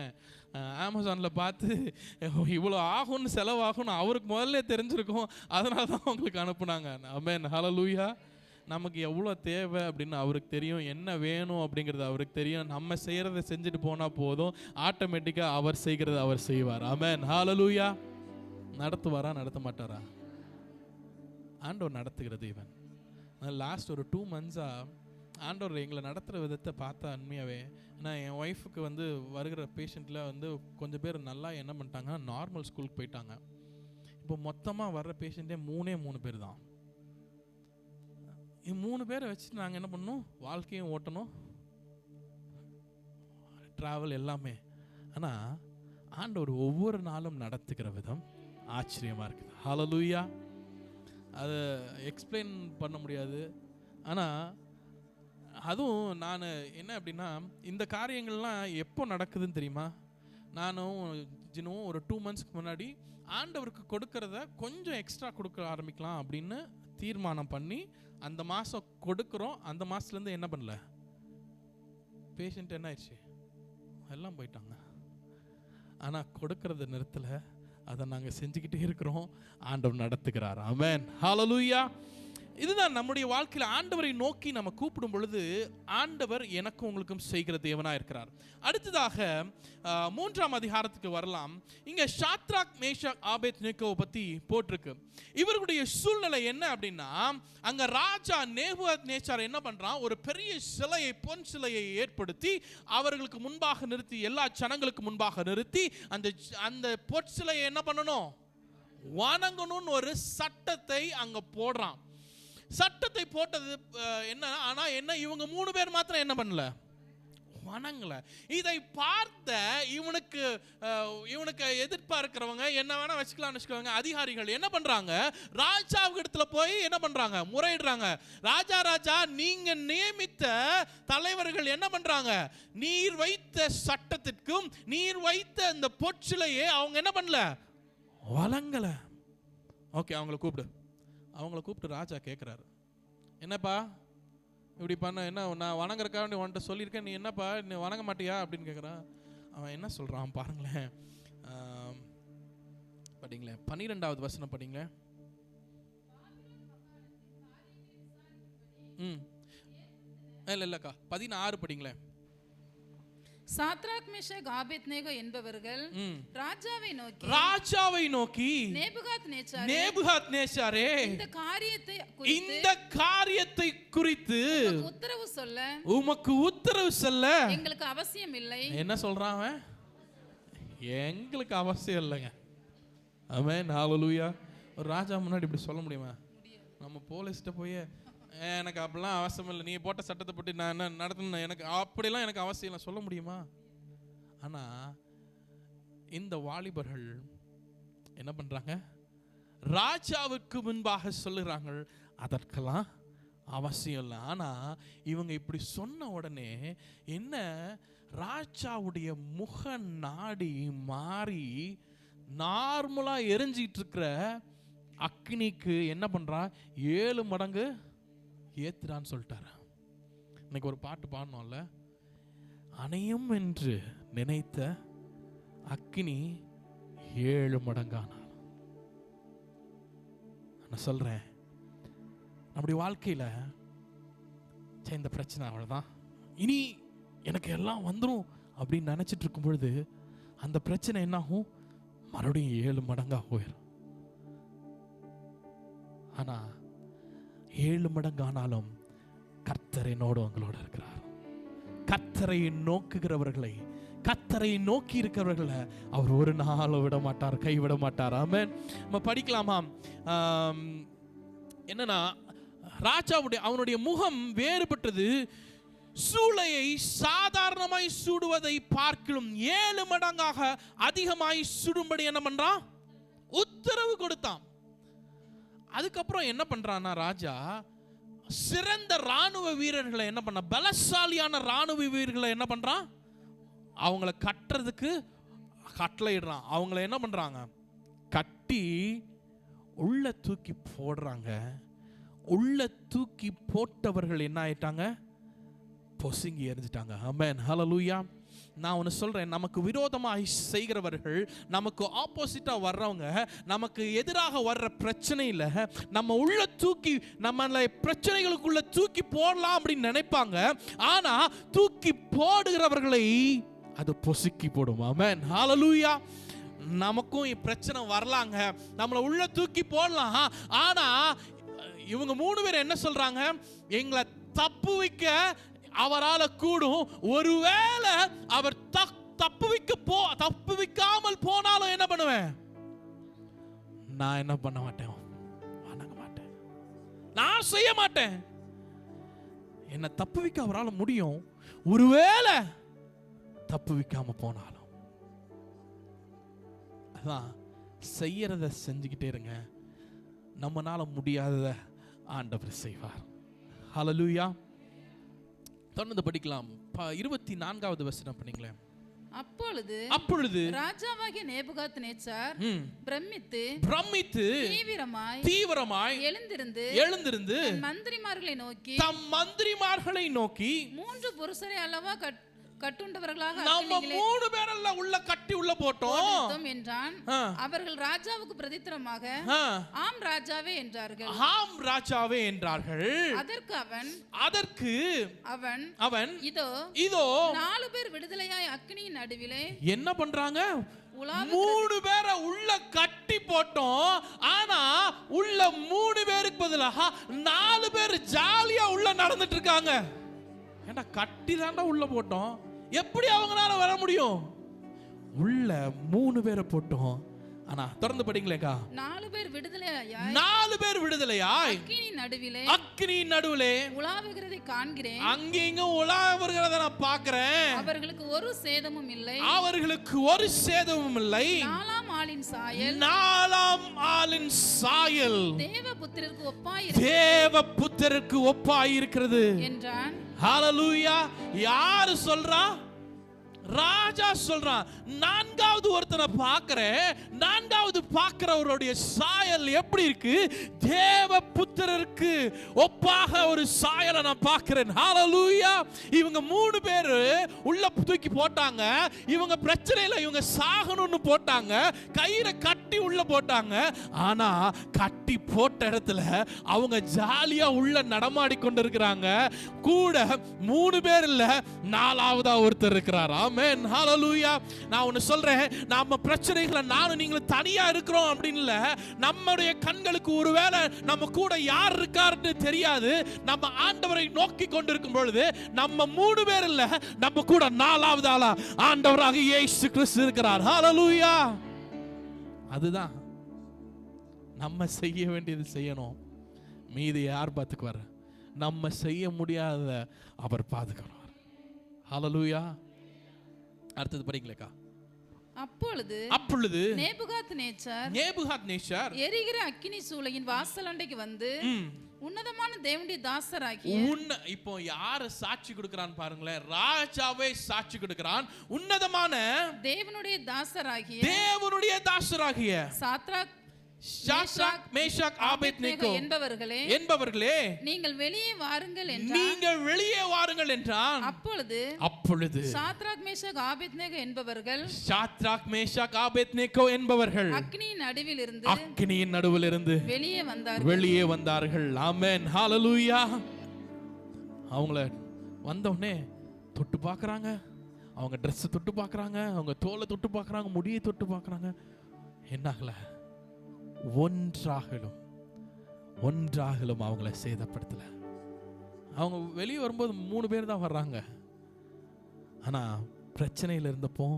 அமேசானில் பார்த்து இவ்வளோ ஆகும்னு செலவாகும்னு அவருக்கு முதல்ல தெரிஞ்சிருக்கும், அதனால தான் உங்களுக்கு அனுப்புனாங்க. ஆமென், ஹல்லேலூயா. நமக்கு எவ்வளோ தேவை அப்படின்னு அவருக்கு தெரியும், என்ன வேணும் அப்படிங்கிறது அவருக்கு தெரியும். நம்ம செய்கிறத செஞ்சுட்டு போனால் போதும், ஆட்டோமேட்டிக்காக அவர் செய்கிறத அவர் செய்வார். ஆமென், ஹல்லேலூயா. நடத்துவாரா நடத்த மாட்டாரா? ஆண்டவர் நடத்துகிற தேவன். லாஸ்ட் ஒரு 2 months-ஆக ஆண்டவர் எங்களை நடத்துகிற விதத்தை பார்த்தா உண்மையாகவே. நான் என் ஒய்ஃபுக்கு வந்து வருகிற பேஷண்ட்டில் வந்து கொஞ்சம் பேர் நல்லா என்ன பண்ணிட்டாங்கன்னா நார்மல் ஸ்கூலுக்கு போயிட்டாங்க. இப்போ மொத்தமாக வர்ற பேஷண்ட்டே 3 பேர் தான். 3 பேரை வச்சுட்டு நாங்கள் என்ன பண்ணணும், வாழ்க்கையும் ஓட்டணும், ட்ராவல் எல்லாமே. ஆனால் ஆண்டவர் ஒவ்வொரு நாளும் நடத்துகிற விதம் ஆச்சரியமாக இருக்குது. ஹல்லேலூயா. அதை எக்ஸ்பிளைன் பண்ண முடியாது. ஆனால் அதுவும் நான் என்ன அப்படின்னா, இந்த காரியங்கள்லாம் எப்போ நடக்குதுன்னு தெரியுமா? நானும் ஜினும் ஒரு 2 months-க்கு முன்னாடி ஆண்டவருக்கு கொடுக்கறத கொஞ்சம் எக்ஸ்ட்ரா கொடுக்க ஆரம்பிக்கலாம் அப்படின்னு தீர்மானம் பண்ணி அந்த மாதம் கொடுக்குறோம். அந்த மாதத்துலேருந்து என்ன பண்ணல, பேஷண்ட் என்ன ஆயிடுச்சு, எல்லாம் போயிட்டாங்க. ஆனால் கொடுக்கறத நிறுத்தலை, அதை நாங்கள் செஞ்சுக்கிட்டே இருக்கிறோம். ஆண்டவர் நடத்துகிறார். ஆமென், ஹல்லேலூயா. இதுதான் நம்முடைய வாழ்க்கையில் ஆண்டவரை நோக்கி நம்ம கூப்பிடும் பொழுது ஆண்டவர் எனக்கும் உங்களுக்கும் செய்கிற தேவனாக இருக்கிறார். அடுத்ததாக 3ஆம் அதிகாரத்துக்கு வரலாம். இங்கே ஷாத்ராக், மேஷாக், ஆபேத்நேகோவை பற்றி போட்டிருக்கு. இவர்களுடைய சூழ்நிலை என்ன அப்படின்னா, அங்கே ராஜா நேபுகாத்நேச்சார் என்ன பண்ணுறான், ஒரு பெரிய சிலையை, பொன் சிலையை ஏற்படுத்தி அவர்களுக்கு முன்பாக நிறுத்தி, எல்லா ஜனங்களுக்கு முன்பாக நிறுத்தி அந்த பொற்சிலையை என்ன பண்ணணும், வணங்கணும்னு ஒரு சட்டத்தை அங்கே போடுறான். சட்டத்தை போட்டது என்ன, ஆனா என்ன, இவங்க 3 பேர் மாத்திரம் என்ன பண்ணல, வணங்கல. இதை பார்த்த இவனுக்கு எதிர்ப்பா இருக்கிறவங்க, என்ன வேணா வச்சுக்கலாம்னு வச்சுக்கோங்க, அதிகாரிகள் என்ன பண்றாங்க, ராஜாவுக்கு இடத்துல போய் என்ன பண்றாங்க, முறையிடுறாங்க. ராஜா நீங்க நியமித்த தலைவர்கள் என்ன பண்றாங்க, நீர் வைத்த சட்டத்திற்கும் நீர் வைத்த இந்த பொற்சிலையே அவங்க என்ன பண்ணல, வணங்கல. ஓகே, அவங்களை கூப்பிட்டு ராஜா கேட்குறாரு, என்னப்பா இப்படி பண்ண, என்ன நான் வணங்குறக்காக உன்கிட்ட சொல்லியிருக்கேன், நீ என்னப்பா நீ வணங்க மாட்டியா அப்படின்னு கேட்குறான். அவன் என்ன சொல்கிறான் பாருங்களேன், படிங்களேன் 12வது வசனம் படிங்களேன். இல்லைக்கா 16 படிங்களேன். சாத்ராக், மேஷாக், ஆபேத்நேகோ என்பவர்கள் ராஜாவை நோக்கி நேபுகாத்நேச்சாரே, இந்த காரியத்தை குறித்து உமக்கு உத்தரவு சொல்ல எங்களுக்கு அவசியம் இல்லை. என்ன சொல்றான் அவன், எங்களுக்கு அவசியம் இல்லைங்க. ஆமென், ஹல்லேலூயா. ஒரு ராஜா முன்னாடி இப்படி சொல்ல முடியுமா? நம்ம போலீஸ்கிட்ட போய் எனக்கு அப்படிலாம் அவசியம் இல்லை, நீ போட்ட சட்டத்தை போட்டு நான் என்ன நடத்தணும், எனக்கு அப்படிலாம் எனக்கு அவசியம் இல்லை சொல்ல முடியுமா? ஆனால் இந்த வாலிபர்கள் என்ன பண்ணுறாங்க, ராஜாவுக்கு முன்பாக சொல்லுறாங்க அதற்கெல்லாம் அவசியம் இல்லை. ஆனால் இவங்க இப்படி சொன்ன உடனே என்ன, ராஜாவுடைய முக நாடி மாறி நார்மலாக எரிஞ்சிட்டு இருக்கிற அக்னிக்கு என்ன பண்ணுறா, 7 மடங்கு ஏத்துறான்னு சொல்லிட்டாரு. இன்னைக்கு ஒரு பாட்டு பாடணும்ல, அணையும் என்று நினைத்த அக்கினி 7 மடங்கானார். நான் சொல்றேன், நம்முடைய வாழ்க்கையில இந்த பிரச்சனை அவ்வளவுதான், இனி எனக்கு எல்லாம் வந்துடும் அப்படின்னு நினைச்சிட்டு இருக்கும் பொழுது அந்த பிரச்சனை என்ன ஆகும், மறுபடியும் 7 மடங்கா போயிடும். ஆனா 7 மடங்கானாலும் கர்த்தர் என்னோடு உங்களோட இருக்கிறார். கர்த்தரை நோக்குகிறவர்களை, கர்த்தரை நோக்கி இருக்கிறவர்களை அவர் ஒரு நாளும் விட மாட்டார், கைவிட மாட்டார். ஆமென். நம்ம படிக்கலாமா? என்னன்னா, ராஜாவுடைய அவனுடைய முகம் வேறுபட்டது, சூளையை சாதாரணமாய் சூடுவதை பார்க்கிலும் 7 மடங்காக அதிகமாய் சுடும்படி என்ன பண்றான், உத்தரவு கொடுத்தான். அதுக்கப்புறம் என்ன பண்றான்னா, ராஜா சிறந்த ராணுவ வீரர்களை என்ன பண்ண, பலசாலியான ராணுவ வீரர்களை என்ன பண்றான், அவங்கள கட்டுறதுக்கு கட்டளையிடுறான். அவங்கள என்ன பண்றாங்க, கட்டி உள்ள தூக்கி போடுறாங்க. உள்ள தூக்கி போட்டவர்கள் என்ன ஆயிட்டாங்க, பொசுங்கி எரிஞ்சிட்டாங்க. ஆமென், ஹல்லேலூயா. நான் ஒன்று சொல்கிறேன், நமக்கு விரோதமாக செய்கிறவர்கள், நமக்கு ஆப்போசிட்டாக வர்றவங்க, நமக்கு எதிராக வர்ற பிரச்சனையில் நம்ம உள்ள தூக்கி நம்மளை பிரச்சனைகளுக்குள்ள தூக்கி போடலாம் அப்படின்னு நினைப்பாங்க. ஆனால் தூக்கி போடுகிறவர்களை அது பொசுக்கி போடும். ஆமென், ஹல்லேலூயா. நமக்கும் பிரச்சனை வரலாங்க, நம்மளை உள்ள தூக்கி போடலாம். ஆனால் இவங்க 3 பேர் என்ன சொல்றாங்க? எங்களை தப்புவிக்க அவரால கூடும். ஒருவேளை அவர் தப்புவிக்காமல் போனாலும் என்ன பண்ணுவேன்? நான் என்ன பண்ண மாட்டேன், வணங்க மாட்டேன், நான் செய்ய மாட்டேன். என்ன தப்புவிக்க அவரால முடியும். ஒருவேளை தப்புவிக்காம போனாலும் அதான் செய்யறத செஞ்சுக்கிட்டே இருங்க. நம்மனால முடியாதத ஆண்டவர் செய்வார். ஹல்லேலூயா. தொடர்ந்து படிக்கலாம். 24வது வசனம் பண்ணீங்களே. அப்பொழுது ராஜாவாகிய நேபுகாத்நேச்சார் பிரமித்து தீவிரமாய் எழுந்திருந்து தம் மந்திரிமார்களை நோக்கி 3 புருஷரை அல்லவா கட்டுண்டவர்களாக நம்ம 3 பேரல்ல உள்ள கட்டி உள்ள போட்டோம் என்றான். அவர்கள் ராஜாவுக்கு பிரதித்திரமாக ஆம் ராஜாவே என்றார்கள். அதற்கு அவன் இதோ 4 பேர் விடுதலையாய் அக்கினியின் நடுவிலே என்ன பண்றாங்க? 3 பேரை உள்ள கட்டி போட்டோம். ஆனா உள்ள 3 பேருக்கு பதிலாக 4 பேர் ஜாலியா உள்ள நடந்துட்டு இருக்காங்க. ஏண்டா கட்டி தாண்டா உள்ள போட்டோம், எப்படி அவங்களால வர முடியும்? உள்ள 3 பேரை போட்டோம். ஆனா தொடர்ந்து படிங்களேக்கா. 4 பேர் விடுதலையாய் அக்கினியின் நடுவிலே உலாவுகிறதை காண்கிறேன். அங்கேங்க உலாவுகிறதை நான் பார்க்கிறேன். அவர்களுக்கு ஒரு சேதமும் இல்லை. 4ஆம் ஆளின் சாயல் தேவபுத்திரருக்கு ஒப்பாயிருக்கிறது என்றான். ஹல்லேலூயா. யாரு சொல்றா? ராஜா சொல்றான். 4வது ஒருத்தனை பார்க்கிறேன். 4வது பார்க்கிறவருடைய சாயல் எப்படி இருக்கு? தேவபுத்திரருக்கு ஒப்பாக ஒரு சாயலை நான் பார்க்கிறேன். ஹல்லேலூயா. இவங்க 3 பேர் உள்ள தூக்கி போட்டாங்க. இவங்க பிரச்சனையில இவங்க சாகணும்னு போட்டாங்க. கயிறை கட்டி உள்ள போட்டாங்க. ஆனா கட்டி போட்ட இடத்துல அவங்க ஜாலியா உள்ள நடமாடி கொண்டிருக்கிறாங்க. கூட 3 பேர் இல்ல, 4வதா ஒருத்தர் இருக்கிறார். ஆமென். ஹல்லேலூயா. நான் ஒன்னு சொல்றேன், நம்ம பிரச்சனைகளை நானும் நீங்களும் தனியா இருக்கிறோம் அப்படின்னு இல்ல. நம்முடைய கண்களுக்கு ஒருவேளை நம்ம கூட யார் இருக்காருன்னு தெரியாது. நம்ம ஆண்டவரை நோக்கி கொண்டிருக்கும் பொழுது நம்ம 3 பேர் இல்ல, நம்ம கூட 4வது ஆளா ஆண்டவராக இயேசு கிறிஸ்து இருக்கிறார். ஹல்லேலூயா. அதுதான் நம்ம செய்ய வேண்டியது செய்யணும். மீதி யார் பார்த்துக்குவார்? நம்ம செய்ய முடியாத அவர் பாதுகாப்பார். ஹல்லேலூயா. அடுத்தது படிங்களேக்கா. அப்பொழுது நேபுகாத்நேச்சார் எரிகிற அக்கினி சூளையின் வாசலண்டைக்கு வந்து உன்னதமான தேவனுடைய தாசராகிய இப்போ யாரு சாட்சி கொடுக்கிறான் பாருங்களேன். ராஜாவே சாட்சி கொடுக்கிறான். உன்னதமான தேவனுடைய தாசராகிய சாத்ராக் மேஷாக் ஆபேத்நேகோ என்பவர்களே நீங்கள் வெளியே வாருங்கள் என்றான். அப்பொழுது சாத்ராக் மேஷாக் ஆபேத்நேகோ என்பவர்கள் அக்கினியின் நடுவிலிருந்து வெளியே வந்தார்கள். ஆமென். ஹல்லேலூயா. அவங்கள வந்தோடனே தொட்டு பார்க்கறாங்க. அவங்க Dress தொட்டு பார்க்கறாங்க. அவங்க தோலை தொட்டு பார்க்கறாங்க. முடியை தொட்டு பார்க்கறாங்க. என்னாகல? ஒன்றாகலும் அவங்கள சேதப்படுத்தல. அவங்க வெளியே வரும்போது 3 பேர் தான் வர்றாங்க. ஆனா பிரச்சனையில் இருந்தப்போ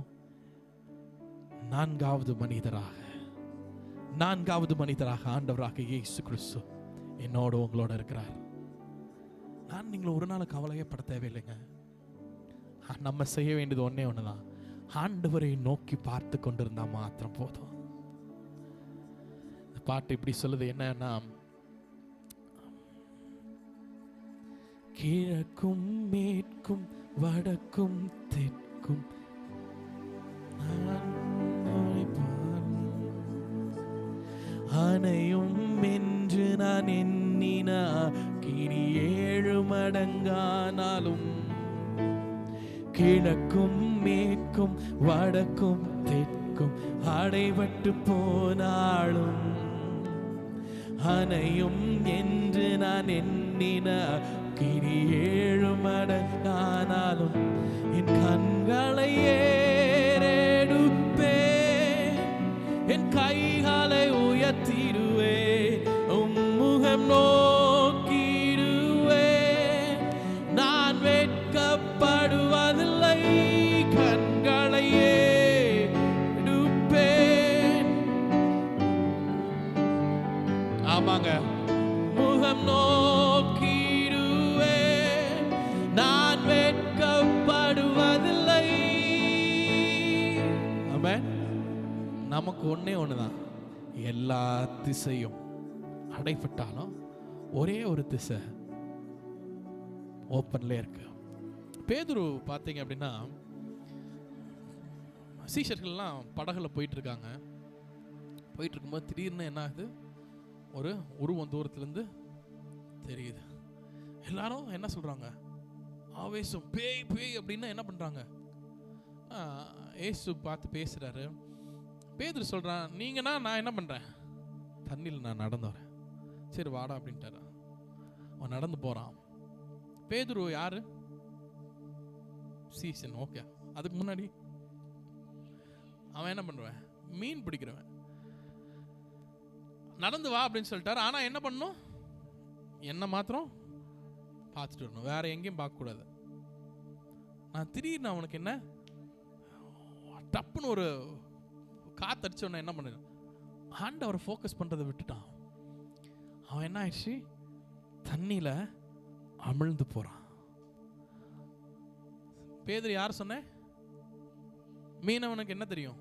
4வது மனிதராக ஆண்டவராக இயேசு கிறிஸ்து என்னோட உங்களோட இருக்கிறார். நான் நீங்களும் ஒரு நாள் கவலையப்பட தேவையில்லைங்க. நம்ம செய்ய வேண்டியது ஒன்னே ஒண்ணுதான். ஆண்டவரை நோக்கி பார்த்து கொண்டிருந்தா மாத்திரம் போதும். பாட்டு இப்படி சொல்லுது, என்னன்னா, கிழக்கும் மேற்கும் வடக்கும் தெற்கும் அணையும் என்று நான் எண்ணின கிரி 7 மடங்கானாலும் கிழக்கும் மேற்கும் வடக்கும் தெற்கும் அடைபட்டு போனாலும் அணையும் என்று நான் எண்ணின கிரி 7 மடங்கானாலும் என் கண்களை ஏறெடுப்பேன், என் கைகளை உயர்த்திடுவேன், உம்முகம் நமக்கு ஒண்ணே ஒண்ணுதான், எல்லா திசையும் அடைபட்டாலும் ஒரே ஒரு திசை ஓப்பன்ல இருக்கு. பேதுரு பார்த்தீங்க அப்படின்னா, சீஷர்கள்லாம் படகுல போயிட்டு இருக்காங்க. போயிட்டு இருக்கும்போது திடீர்னு என்ன ஆகுது, ஒரு உருவம் தூரத்துலேருந்து தெரியுது. எல்லாரும் என்ன சொல்றாங்க, ஆவேசம், பேய் பேய் அப்படின்னு என்ன பண்றாங்க. ஏசு பார்த்து பேசுறாரு. பேதுரு சொல்றான், நீங்கன்னா நான் என்ன பண்றேன், தண்ணியில் நான் நடந்து வரேன். சரி வாடா அப்படின்ட்டாரு. அவன் நடந்து போறான். பேதுரு யாரு, சீசன். ஓகே, அதுக்கு முன்னாடி அவன் என்ன பண்ணுவேன், மீன் பிடிக்கிறவன். நடந்து வா அப்படின்னு சொல்லிட்டாரு. ஆனா என்ன பண்ணும், என்ன மாத்திரம் பார்த்துட்டு வரணும், வேற எங்கேயும் பார்க்க கூடாது. நான் திடீர்னு அவனுக்கு என்ன டப்புன்னு ஒரு காத்தடிச்ச உடனே என்ன பண்ண, ஆண்டவரை ஃபோக்கஸ் பண்றதை விட்டுட்டான். அவன் என்ன ஆயிடுச்சு, தண்ணியில அமிழ்ந்து போறான். பேதுரு யார் சொன்ன, மீனவனுக்கு என்ன தெரியும்,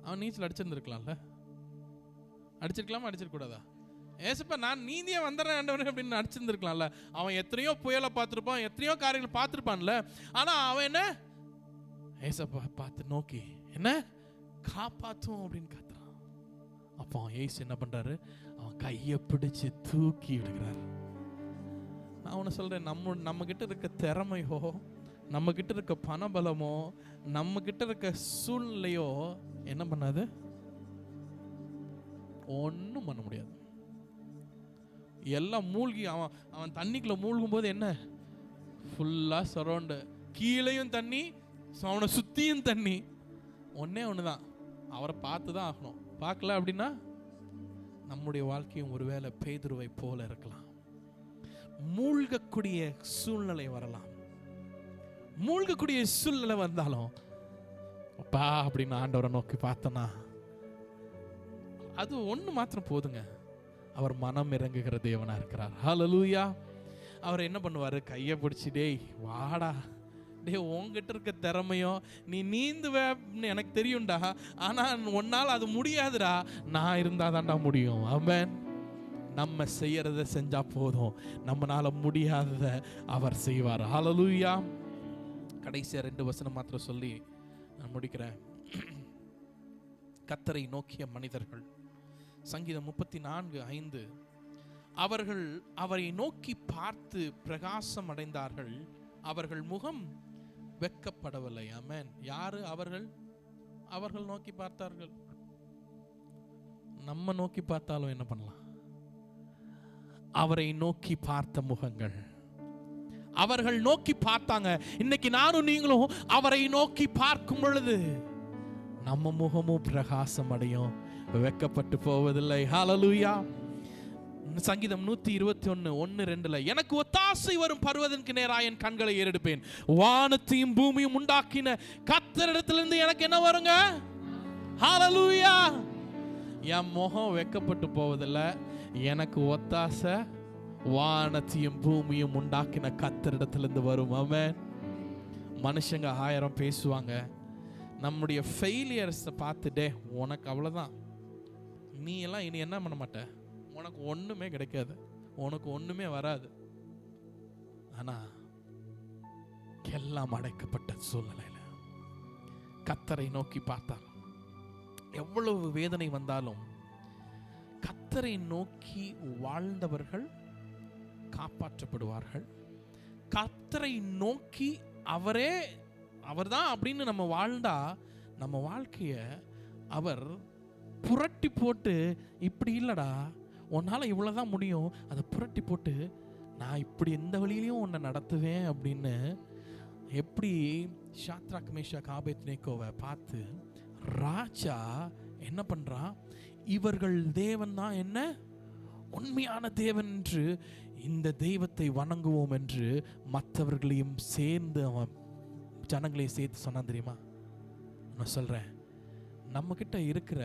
அவன் நீச்சல் அடிச்சிருந்துருக்கலாம்ல, அடிச்சிருக்கலாமா அடிச்சிருக்க கூடாதா? ஏசப்பா நான் நீந்தியே வந்துடுறேன் அப்படின்னு அடிச்சிருந்துருக்கலாம்ல. அவன் எத்தனையோ புயலை பார்த்துருப்பான், எத்தனையோ காரியங்களை பார்த்துருப்பான்ல. ஆனா அவன் என்ன, ஏசப்பா பார்த்து நோக்கி என்ன காப்பாற்றும் அப்படின்னு கத்துறான். அப்போ ஏசு என்ன பண்றாரு, அவன் கையை பிடிச்சு தூக்கி விடுகிறார். நான் அவனை சொல்றேன், நம்ம கிட்ட இருக்க திறமையோ, நம்ம கிட்ட இருக்க பணபலமோ, நம்ம கிட்ட இருக்க சூழ்நிலையோ என்ன பண்ணாது, ஒன்றும் பண்ண முடியாது. எல்லாம் மூழ்கி அவன் தண்ணிக்குள்ள மூழ்கும் போது என்ன, ஃபுல்லா சரௌண்டு, கீழையும் தண்ணி, அவனை சுத்தியும் தண்ணி. ஒன்னே ஒண்ணுதான், அவரை பார்த்து தான் ஆகணும். பார்க்கல அப்படின்னா நம்முடைய வாழ்க்கையும் ஒருவேளை பேதுருவை போல இருக்கலாம். மூழ்கக்கூடிய சூழ்நிலை வரலாம். மூழ்கக்கூடிய சூழ்நிலை வந்தாலும் அப்பா அப்படின்னு ஆண்டவரை நோக்கி பார்த்தோன்னா அது ஒண்ணு மாத்திரம் போதுங்க, அவர் மனம் இறங்குகிற தேவனா இருக்கிறார். ஹல்லேலூயா. அவர் என்ன பண்ணுவாரு, கையை பிடிச்சி, டேய் வாடா, டே உங்ககிட்ட இருக்க திறமையோ, நீ நீந்துவேன்னு எனக்கு தெரியும்டா, ஆனா ஒன்னால் அது முடியாதுடா, நான் இருந்தாதான்டா முடியும். ஆமென். நம்ம செய்யறத செஞ்சா போதும், நம்மளால முடியாதத அவர் செய்வார். ஹல்லேலூயா. கடைசியா 2 வசனம் மாத்திரம் சொல்லி நான் முடிக்கிறேன். கர்த்தரை நோக்கிய மனிதர்கள், சங்கீதம் 34:5, அவர்கள் அவரை நோக்கி பார்த்து பிரகாசம் அடைந்தார்கள், அவர்கள் முகம் வெட்கப்படவில்லை. ஆமென். யாரு அவர்கள்? அவர்கள் நோக்கி பார்த்தார்கள். நம்ம நோக்கி பார்த்தாலும் என்ன பண்ணலாம், அவரை நோக்கி பார்த்த முகங்கள், அவர்கள் நோக்கி பார்த்தாங்க. இன்னைக்கு நானும் நீங்களும் அவரை நோக்கி பார்க்கும் பொழுது நம்ம முகமும் பிரகாசம் அடையும், வெட்கப்பட்டு போவதில்லை. ஹல்லேலூயா. சங்கீதம் 121:1-2, எனக்கு ஒத்தாசை வரும் பர்வதற்கு நேராக என் கண்களை ஏறெடுப்பேன், வானத்தையும் பூமியும் உண்டாக்கின கர்த்தரிடத்திலிருந்து எனக்கு என்ன வருங்க. ஹல்லேலூயா. என் முகம் வெட்கப்பட்டு போவதில்லை, எனக்கு ஒத்தாசை வானத்தையும் பூமியும் உண்டாக்கின கர்த்தரிடத்திலிருந்து வரும். ஆமென். மனுஷங்க 1000 பேசுவாங்க, நம்முடைய ஃபெயிலியர்ஸை பார்த்துட்டே உனக்கு அவ்வளோதான், நீ எல்லாம் இனி என்ன பண்ண மாட்ட, உனக்கு ஒண்ணுமே கிடைக்காது, உனக்கு ஒண்ணுமே வராது. ஆனா எல்லாம் அடைக்கப்பட்ட சூழ்நிலையில கர்த்தரை நோக்கி பார்த்தார். எவ்வளவு வேதனை வந்தாலும் கர்த்தரை நோக்கி வாழ்ந்தவர்கள் காப்பாற்றப்படுவார்கள். கர்த்தரை நோக்கி அவர்தான் அப்படின்னு நம்ம வாழ்ந்தா நம்ம வாழ்க்கைய அவர் புரட்டி போட்டு, இப்படி இல்லடா உன்னால இவ்வளவுதான் முடியும், அதை புரட்டி போட்டு நான் இப்படி எந்த வழியிலையும் உன்னை நடத்துவேன் அப்படின்னு, எப்படி ஷாத்ராக் மேஷாக் ஆபேத்நேகோவை பார்த்து ராஜா என்ன பண்றான், இவர்கள் தேவன் தான் என்ன உண்மையான தேவன் என்று, இந்த தெய்வத்தை வணங்குவோம் என்று மற்றவர்களையும் சேர்ந்து அவன் ஜனங்களையும் சேர்த்து சொன்னான். தெரியுமா? நான் சொல்றேன், நம்ம கிட்ட இருக்கிற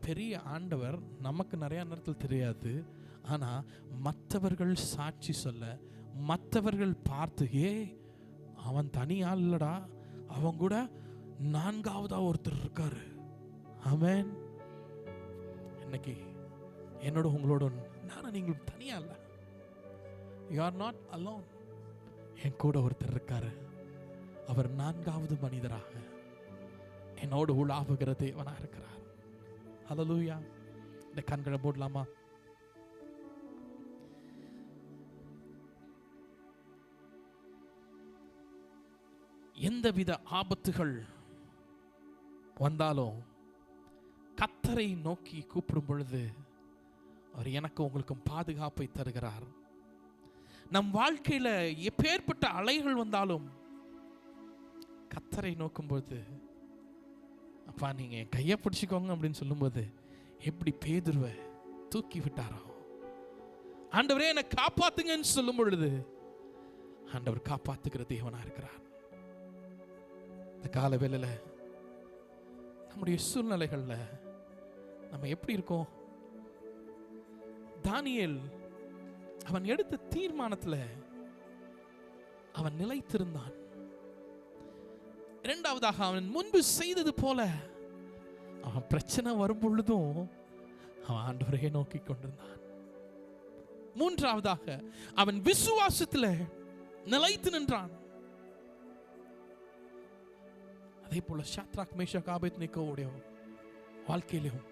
பெரிய ஆண்டவர் நமக்கு நிறைய நேரத்தில் தெரியாது, ஆனா மற்றவர்கள் சாட்சி சொல்ல, மற்றவர்கள் பார்த்து, அவன் தனி ஆள் இல்லடா, அவன் கூட 4ஆவதா ஒருத்தர் இருக்காரு, ஆமென். இன்னைக்கு என்னோட உங்களோட நானும் நீங்களும் தனியா இல்ல. You are not alone. என் கூட ஒருத்தர் இருக்காரு. அவர் 4வது மனிதராக என்னோடு உலாவுகிற தேவனா இருக்கிறார். ஹல்லேலூயா. இந்த கண்களை மூடலாமா? எந்தவித ஆபத்துகள் வந்தாலும் கர்த்தரை நோக்கி கூப்பிடும் பொழுது அவர் எனக்கு உங்களுக்கும் பாதுகாப்பை தருகிறார். நம் வாழ்க்கையில எப்பேற்பட்ட அலைகள் வந்தாலும் கர்த்தரை நோக்கும்போது, அப்பா நீங்க என் கையை பிடிச்சிக்கோங்க அப்படின்னு சொல்லும்போது எப்படி பேதுருவை தூக்கி விட்டாரோ, ஆண்டவரே என்னை காப்பாத்துங்கன்னு சொல்லும் பொழுது ஆண்டவர் காப்பாத்துகிற தேவனா இருக்கிறார். இந்த கால வேளையில நம்முடைய சூழ்நிலைகள்ல நம்ம எப்படி இருக்கோம்? தானியேல் அவன் எடுத்த தீர்மானத்துல அவன் நிலைத்திருந்தான். இரண்டாவதாக அவன் முன்பு செய்தது போல அவன் பிரச்சனை வரும் பொழுதும் அவன் ஆண்டவரையே நோக்கி கொண்டிருந்தான். மூன்றாவதாக அவன் விசுவாசத்துல நிலைத்து நின்றான். அதே போல ஷாத்ராக் மேஷாக் ஆபேத்நேகோவுடைய வாழ்க்கையிலும்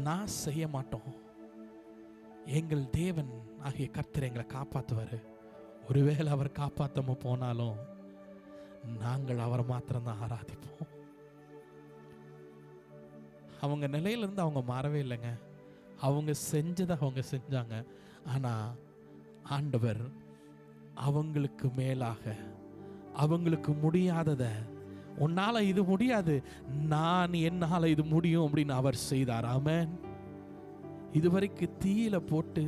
நான் செய்ய மாட்டோம், எங்கள் தேவன் ஆகிய கர்த்தர் எங்களை காப்பாற்றுவார். ஒருவேளை அவர் காப்பாற்றாம போனாலும் நாங்கள் அவரை மாத்திரம்தான் ஆராதிப்போம். அவங்க நிலையிலிருந்து அவங்க மாறவே இல்லைங்க. அவங்க செஞ்சதை அவங்க செஞ்சாங்க. ஆனா ஆண்டவர் அவங்களுக்கு மேலாக அவங்களுக்கு முடியாததை, உன்னால இது முடியாது, நான் என்னால இது முடியும் அப்படின்னு அவர் செய்தார். ஆமென். இதுவரைக்கும் தீயில போட்டு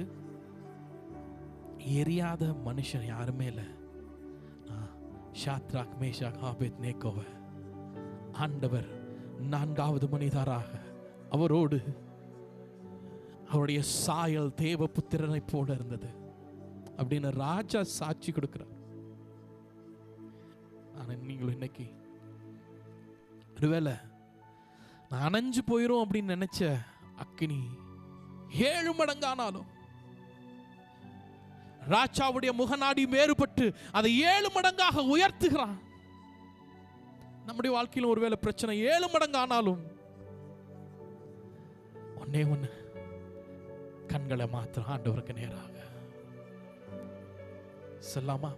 எரியாத மனுஷன் யாருமே இல்லை. ஷாத்ராக் மேஷாக் ஆபேத்நேகோவை ஆண்டவர் 4வது மனிதராக அவரோடு அவருடைய சாயல் தேவ புத்திரனை போல இருந்தது அப்படின்னு ராஜா சாட்சி கொடுக்கிறார். ஆனா நீங்களும் இன்னைக்கு ஒருவேளை நான் அணைஞ்சு போயிரும் அப்படின்னு நினைச்ச அக்கினி 7 மடங்கானாலும் ராஜாவுடைய முகநாடி வேறுபட்டு அதை 7 மடங்காக உயர்த்துகிறான். நம்முடைய வாழ்க்கையில் ஒருவேளை பிரச்சனை 7 மடங்கானாலும் ஒன்னே ஒண்ணு, கண்களை மாத்திரம் ஆண்டவருக்கு நேராக சொல்லாமா?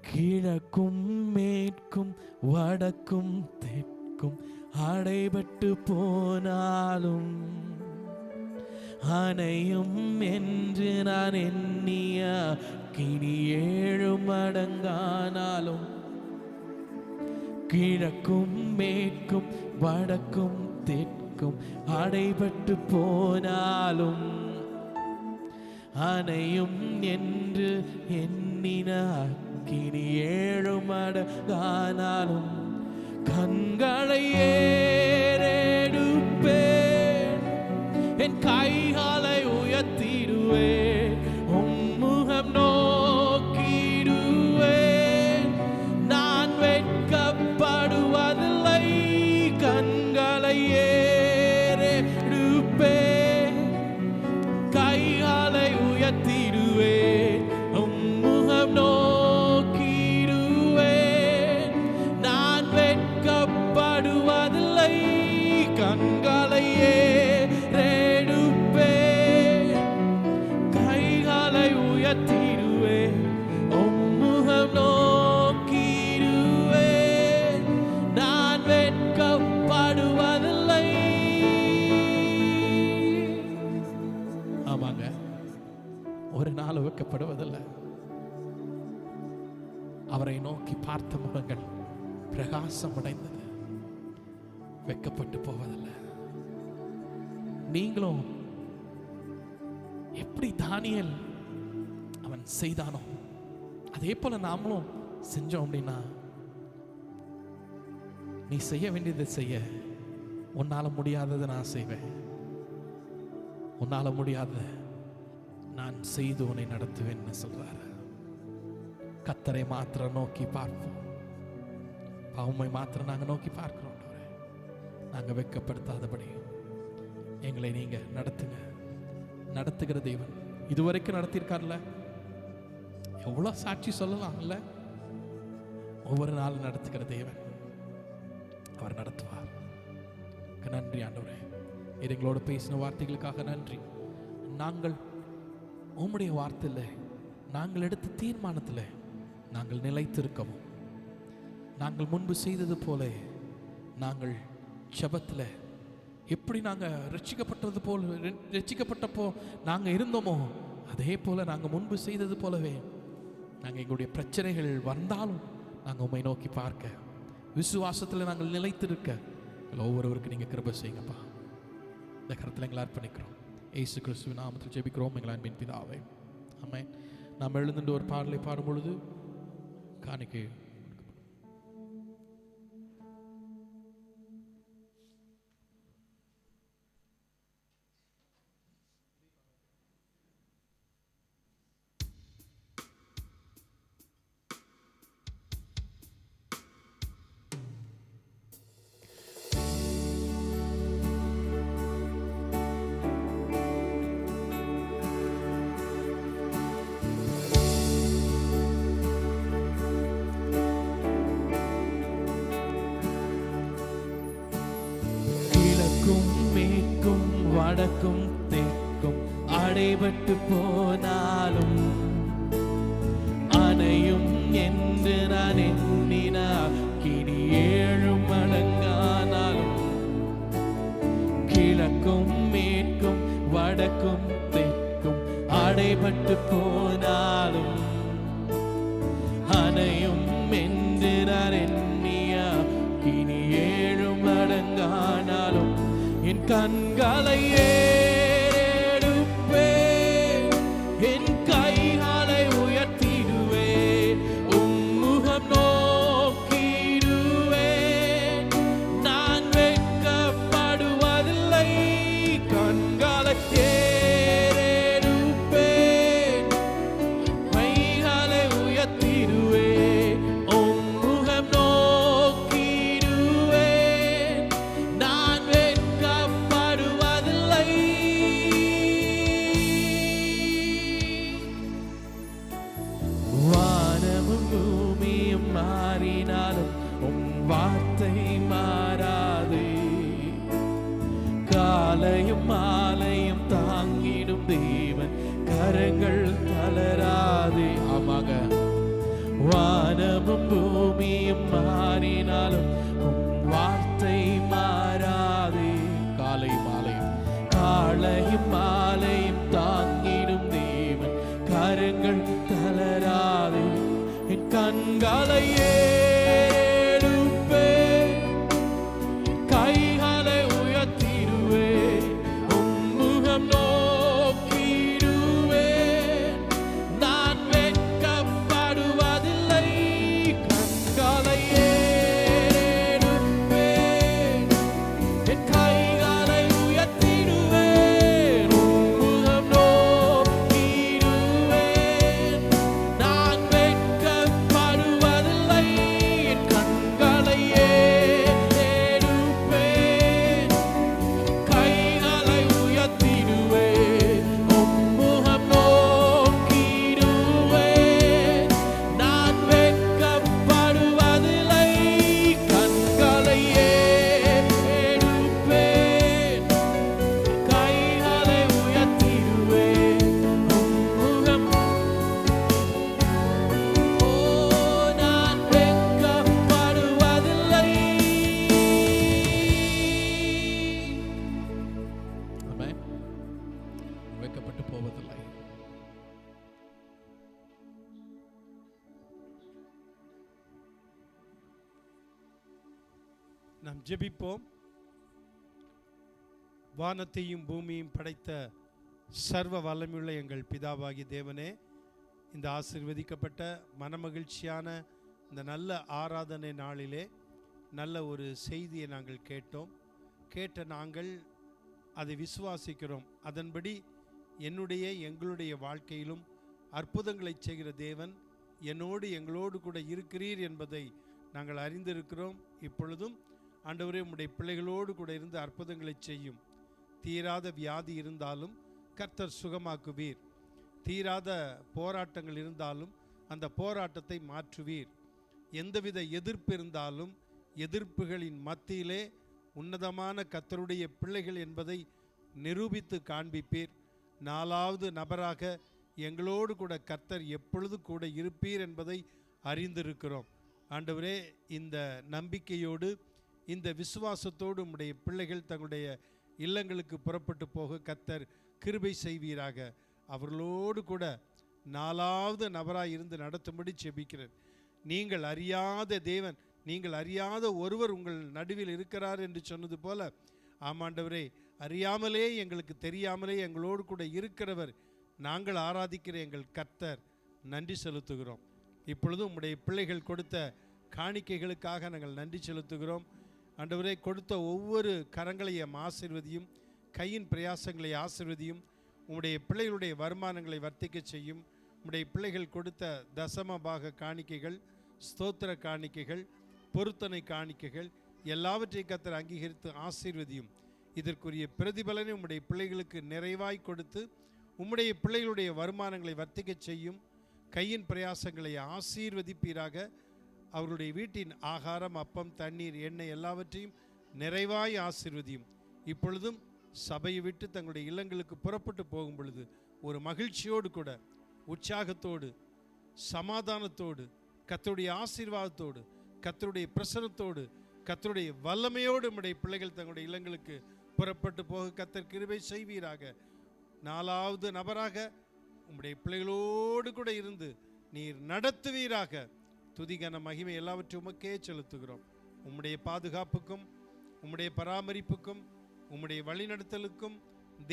கிழக்கும் மேற்கும் வடக்கும் தெற்கும் அடைபட்டு போனாலும் அணையும் என்று நான் எண்ணிய கிணி 7 மடங்கானாலும், கிழக்கும் மேற்கும் வடக்கும் தெற்கும் அடைபட்டு போனாலும் அணையும் என்று எண்ணின கிணி 7 மடங்கானாலும் கண்களை ஏறெடுப்பேன், என் கைகளை உயர்த்திடுவேன், உம்முகம் நோக்கிடுவேன், நான் வெட்கப்படுவதில்லை. கண்களை ஏறெடுப்பேன், கைகளை உயர்த்திடுவேன், உம்முகம் நோக்கிடுவேன், நான் வெட்கப்படுவதில்லை. கண்களை ஏறெடுப்பேன், கைகளை உயர்த்திடுவேன், உம்முகம் நோக்கிடுவேன், நான் வெட்கப்படுவதில்லை. ஆமாங்க, ஒரு நாள் வெட்கப்படுவதில்லை. அவரை நோக்கி பார்த்த முகங்கள் பிரகாசம் அடைந்தது, வெட்கப்பட்டு போவதில்லை. நீங்களும் எப்படி தானியேல் அவன் செய்தானோ அதே போல நாமளும் செஞ்சோம் அப்படின்னா, நீ செய்ய வேண்டியதை செய்ய, உன்னால முடியாததை நான் செய்வேன், உன்னால முடியாத நான் செய்து உன்னை நடத்துவேன்னு சொல்றாரு. கர்த்தரை மாத்திரம் நோக்கி பார்ப்போம், பாவமை மாத்திரம் நாங்க நோக்கி பார்க்கிறோம். நாங்கள் வெட்கப்படுத்தாதபடி எங்களை நீங்க நடத்துங்க. நடத்துகிற தேவன் இதுவரைக்கும் நடத்தியிருக்கார்ல, எவ்வளோ சாட்சி சொல்லலாம்ல. ஒவ்வொரு நாளும் நடத்துகிற தேவன் அவர் நடத்துவார். நன்றி ஆண்டவரே, எங்களோட பேசின வார்த்தைகளுக்காக நன்றி. நாங்கள் உம்முடைய வார்த்தையில், நாங்கள் எடுத்த தீர்மானத்தில் நாங்கள் நிலைத்திருக்கவும், நாங்கள் முன்பு செய்தது போல நாங்கள் ஜெபத்தில் எப்படி நாங்கள் ரட்சிக்கப்பட்டப்போ நாங்கள் இருந்தோமோ அதே போல் நாங்கள் முன்பு செய்தது போலவே நாங்கள் எங்களுடைய பிரச்சனைகள் வந்தாலும் நாங்கள் உம்மை நோக்கி பார்க்க, விசுவாசத்தில் நாங்கள் நிலைத்திருக்க ஒவ்வொருவருக்கு நீங்கள் கிருபை செய்யுங்கப்பா. இந்த கருத்தில் எங்களை அர்ப்பணிக்கிறோம். இயேசு கிறிஸ்துவின் நாமத்தில் ஜெபிக்கிறோம் எங்கள் அன்பின் பிதாவே, ஆமென். நாம் எழுந்துட்டு ஒரு பாடலை பாடும் பொழுது காணிக்கை வடக்கும் தெற்கும் அடைபட்டு போனாலும் அணையும் என்று நான் எண்ணினார் கிணி 7 மடங்கானாலும், கிழக்கும் மேற்கும் வடக்கும் தெற்கும் அடைபட்டு போனாலும் அணையும் என்று நான் எண்ணினார் கிணி 7 மடங்கானாலும் என் கண்களை ஏறெடுப்பேன், என் கைகளை உயர்த்திடுவேன், உம்முகம் நோக்கிடுவேன், நான் வெட்கப்படுவதில்லை. கண்களை ஏறெடுப்பேன், கைகளை உயர்த்திடுவேன், உம்முகம் நோக்கிடுவேன், நான் மாறினாலும் உம் வார்த்தை மாறாதே. காலையும் மாலையும் தாங்கிடும் தேவன் கரங்கள் தளராதே. ஆமாக, வானமும் பூமியும் மாறினாலும் உம் வார்த்தை மாறாதே. காலையும் மாலையும் தாங்கிடும் தேவன் கரங்கள் தளராதே. என் கண்களை ஏறெடுப்பேன், கைகளை உயர்த்திடுவேன், உம்முகம் நோக்கிடுவேன், நான் வெட்கப்படுவதில்லை. கண்களை ஏறெடுப்பேன், என் கைகளை உயர்த்திடுவேன், உம்முகம் நோக்கிடுவேன், நான் வெட்கப்படுவதில்லை. என் கண்களை ஏறெடுப்பேன், கைகளை உயர்த்திடுவேன், உம்முகம் நோக்கிடுவேன், நான் வெட்கப்படுவதில்லை. கண்களை ஏறெடுப்பேன், கைகளை உயர்த்திடுவேன், உம்முகம் நான் வெட்கப்படுவதில்லை. ஆமென். வெட்கப்பட்டு போவதில்லை. நாம் ஜெபிப்போம். வானத்தையும் பூமியையும் படைத்த சர்வ வல்லமையுள்ள எங்கள் பிதாவாகிய தேவனே, இந்த ஆசீர்வதிக்கப்பட்ட மனமகிழ்ச்சியான இந்த நல்ல ஆராதனை நாளிலே நல்ல ஒரு செய்தியை நாங்கள் கேட்டோம். கேட்ட நாங்கள் அதை விசுவாசிக்கிறோம். அதன்படி எங்களுடைய வாழ்க்கையிலும் அற்புதங்களை செய்கிற தேவன் எங்களோடு கூட இருக்கிறீர் என்பதை நாங்கள் அறிந்திருக்கிறோம். இப்பொழுதும் ஆண்டவரே உம்முடைய பிள்ளைகளோடு கூட இருந்து அற்புதங்களை செய்யும். தீராத வியாதி இருந்தாலும் கர்த்தர் சுகமாக்குவீர். தீராத போராட்டங்கள் இருந்தாலும் அந்த போராட்டத்தை மாற்றுவீர். எந்தவித எதிர்ப்பு இருந்தாலும் எதிர்ப்புகளின் மத்தியிலே உன்னதமான கர்த்தருடைய பிள்ளைகள் என்பதை நிரூபித்து காண்பிப்பீர். 4வது நபராக எங்களோடு கூட கர்த்தர் எப்பொழுது கூட இருப்பீர் என்பதை அறிந்திருக்கிறோம். ஆண்டவரே, இந்த நம்பிக்கையோடு இந்த விசுவாசத்தோடு உம்முடைய பிள்ளைகள் தங்களுடைய இல்லங்களுக்கு புறப்பட்டு போக கர்த்தர் கிருபை செய்வீராக. அவர்களோடு கூட 4வது நபராக இருந்து நடத்தும்படி ஜெபிக்கிறேன். நீங்கள் அறியாத தேவன், நீங்கள் அறியாத ஒருவர் உங்கள் நடுவில் இருக்கிறார் என்று சொன்னது போல, ஆமாண்டவரே, அறியாமலே எங்களுக்கு தெரியாமலே எங்களோடு கூட இருக்கிறவர் நாங்கள் ஆராதிக்கிற எங்கள் கர்த்தர், நன்றி செலுத்துகிறோம். இப்பொழுதும் உம்முடைய பிள்ளைகள் கொடுத்த காணிக்கைகளுக்காக நாங்கள் நன்றி செலுத்துகிறோம். ஆண்டவரே, கொடுத்த ஒவ்வொரு கரங்களையும் ஆசீர்வதியும், கையின் பிரயாசங்களை ஆசீர்வதியும், உம்முடைய பிள்ளைகளுடைய வருமானங்களை வர்த்திக்க செய்யும். உம்முடைய பிள்ளைகள் கொடுத்த தசம பாக காணிக்கைகள், ஸ்தோத்திர காணிக்கைகள், பொருத்தனை காணிக்கைகள் எல்லாவற்றையும் கர்த்தர் அங்கீகரித்து ஆசீர்வதியும். இதற்குரிய பிரதிபலனை உம்முடைய பிள்ளைகளுக்கு நிறைவாய் கொடுத்து உம்முடைய பிள்ளைகளுடைய வருமானங்களை வர்த்திக்க செய்யும். கையின் பிரயாசங்களை ஆசீர்வதிப்பீராக. அவர்களுடைய வீட்டின் ஆகாரம், அப்பம், தண்ணீர், எண்ணெய் எல்லாவற்றையும் நிறைவாய் ஆசீர்வதியும். இப்பொழுதும் சபையை விட்டு தங்களுடைய இல்லங்களுக்கு புறப்பட்டு போகும் பொழுது ஒரு மகிழ்ச்சியோடு கூட, உற்சாகத்தோடு, சமாதானத்தோடு, கர்த்தருடைய ஆசீர்வாதத்தோடு, கர்த்தருடைய பிரசன்னத்தோடு, கர்த்தருடைய வல்லமையோடு உம்முடைய பிள்ளைகள் தங்களுடைய இல்லங்களுக்கு புறப்பட்டு போக கர்த்தர் கிருபை செய்வீராக. 4வது நபராக உம்முடைய பிள்ளைகளோடு கூட இருந்து நீர் நடத்துவீராக. துதிகன மகிமை எல்லாவற்றையும் உமக்கே செலுத்துகிறோம். உம்முடைய பாதுகாப்புக்கும், உம்முடைய பராமரிப்புக்கும், உம்முடைய வழிநடத்தலுக்கும்,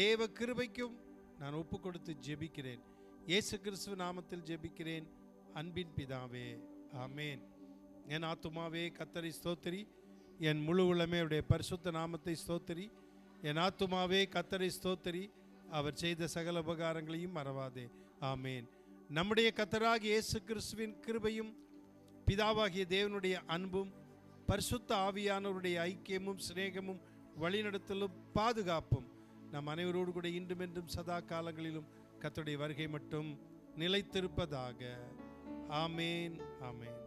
தேவ கிருபைக்கும் நான் ஒப்பு கொடுத்து ஜெபிக்கிறேன். இயேசு கிறிஸ்துவ நாமத்தில் ஜெபிக்கிறேன், அன்பின் பிதாவே, ஆமேன். என் ஆத்துமாவே கர்த்தரை ஸ்தோத்திரி, என் முழு உள்ளமே அவருடைய பரிசுத்த நாமத்தை ஸ்தோத்திரி. என் ஆத்துமாவே கர்த்தரை ஸ்தோத்திரி, அவர் செய்த சகல உபகாரங்களையும் மறவாதே. ஆமேன். நம்முடைய கர்த்தராகிய இயேசு கிறிஸ்துவின் கிருபையும், பிதாவாகிய தேவனுடைய அன்பும், பரிசுத்த ஆவியானவருடைய ஐக்கியமும், சிநேகமும், வழிநடத்தலும், பாதுகாப்பும் நம் அனைவரோடு கூட இன்றும் என்றும் சதா காலங்களிலும் கர்த்தருடைய வருகை மட்டும் நிலைத்திருப்பதாக. ஆமேன், ஆமேன்.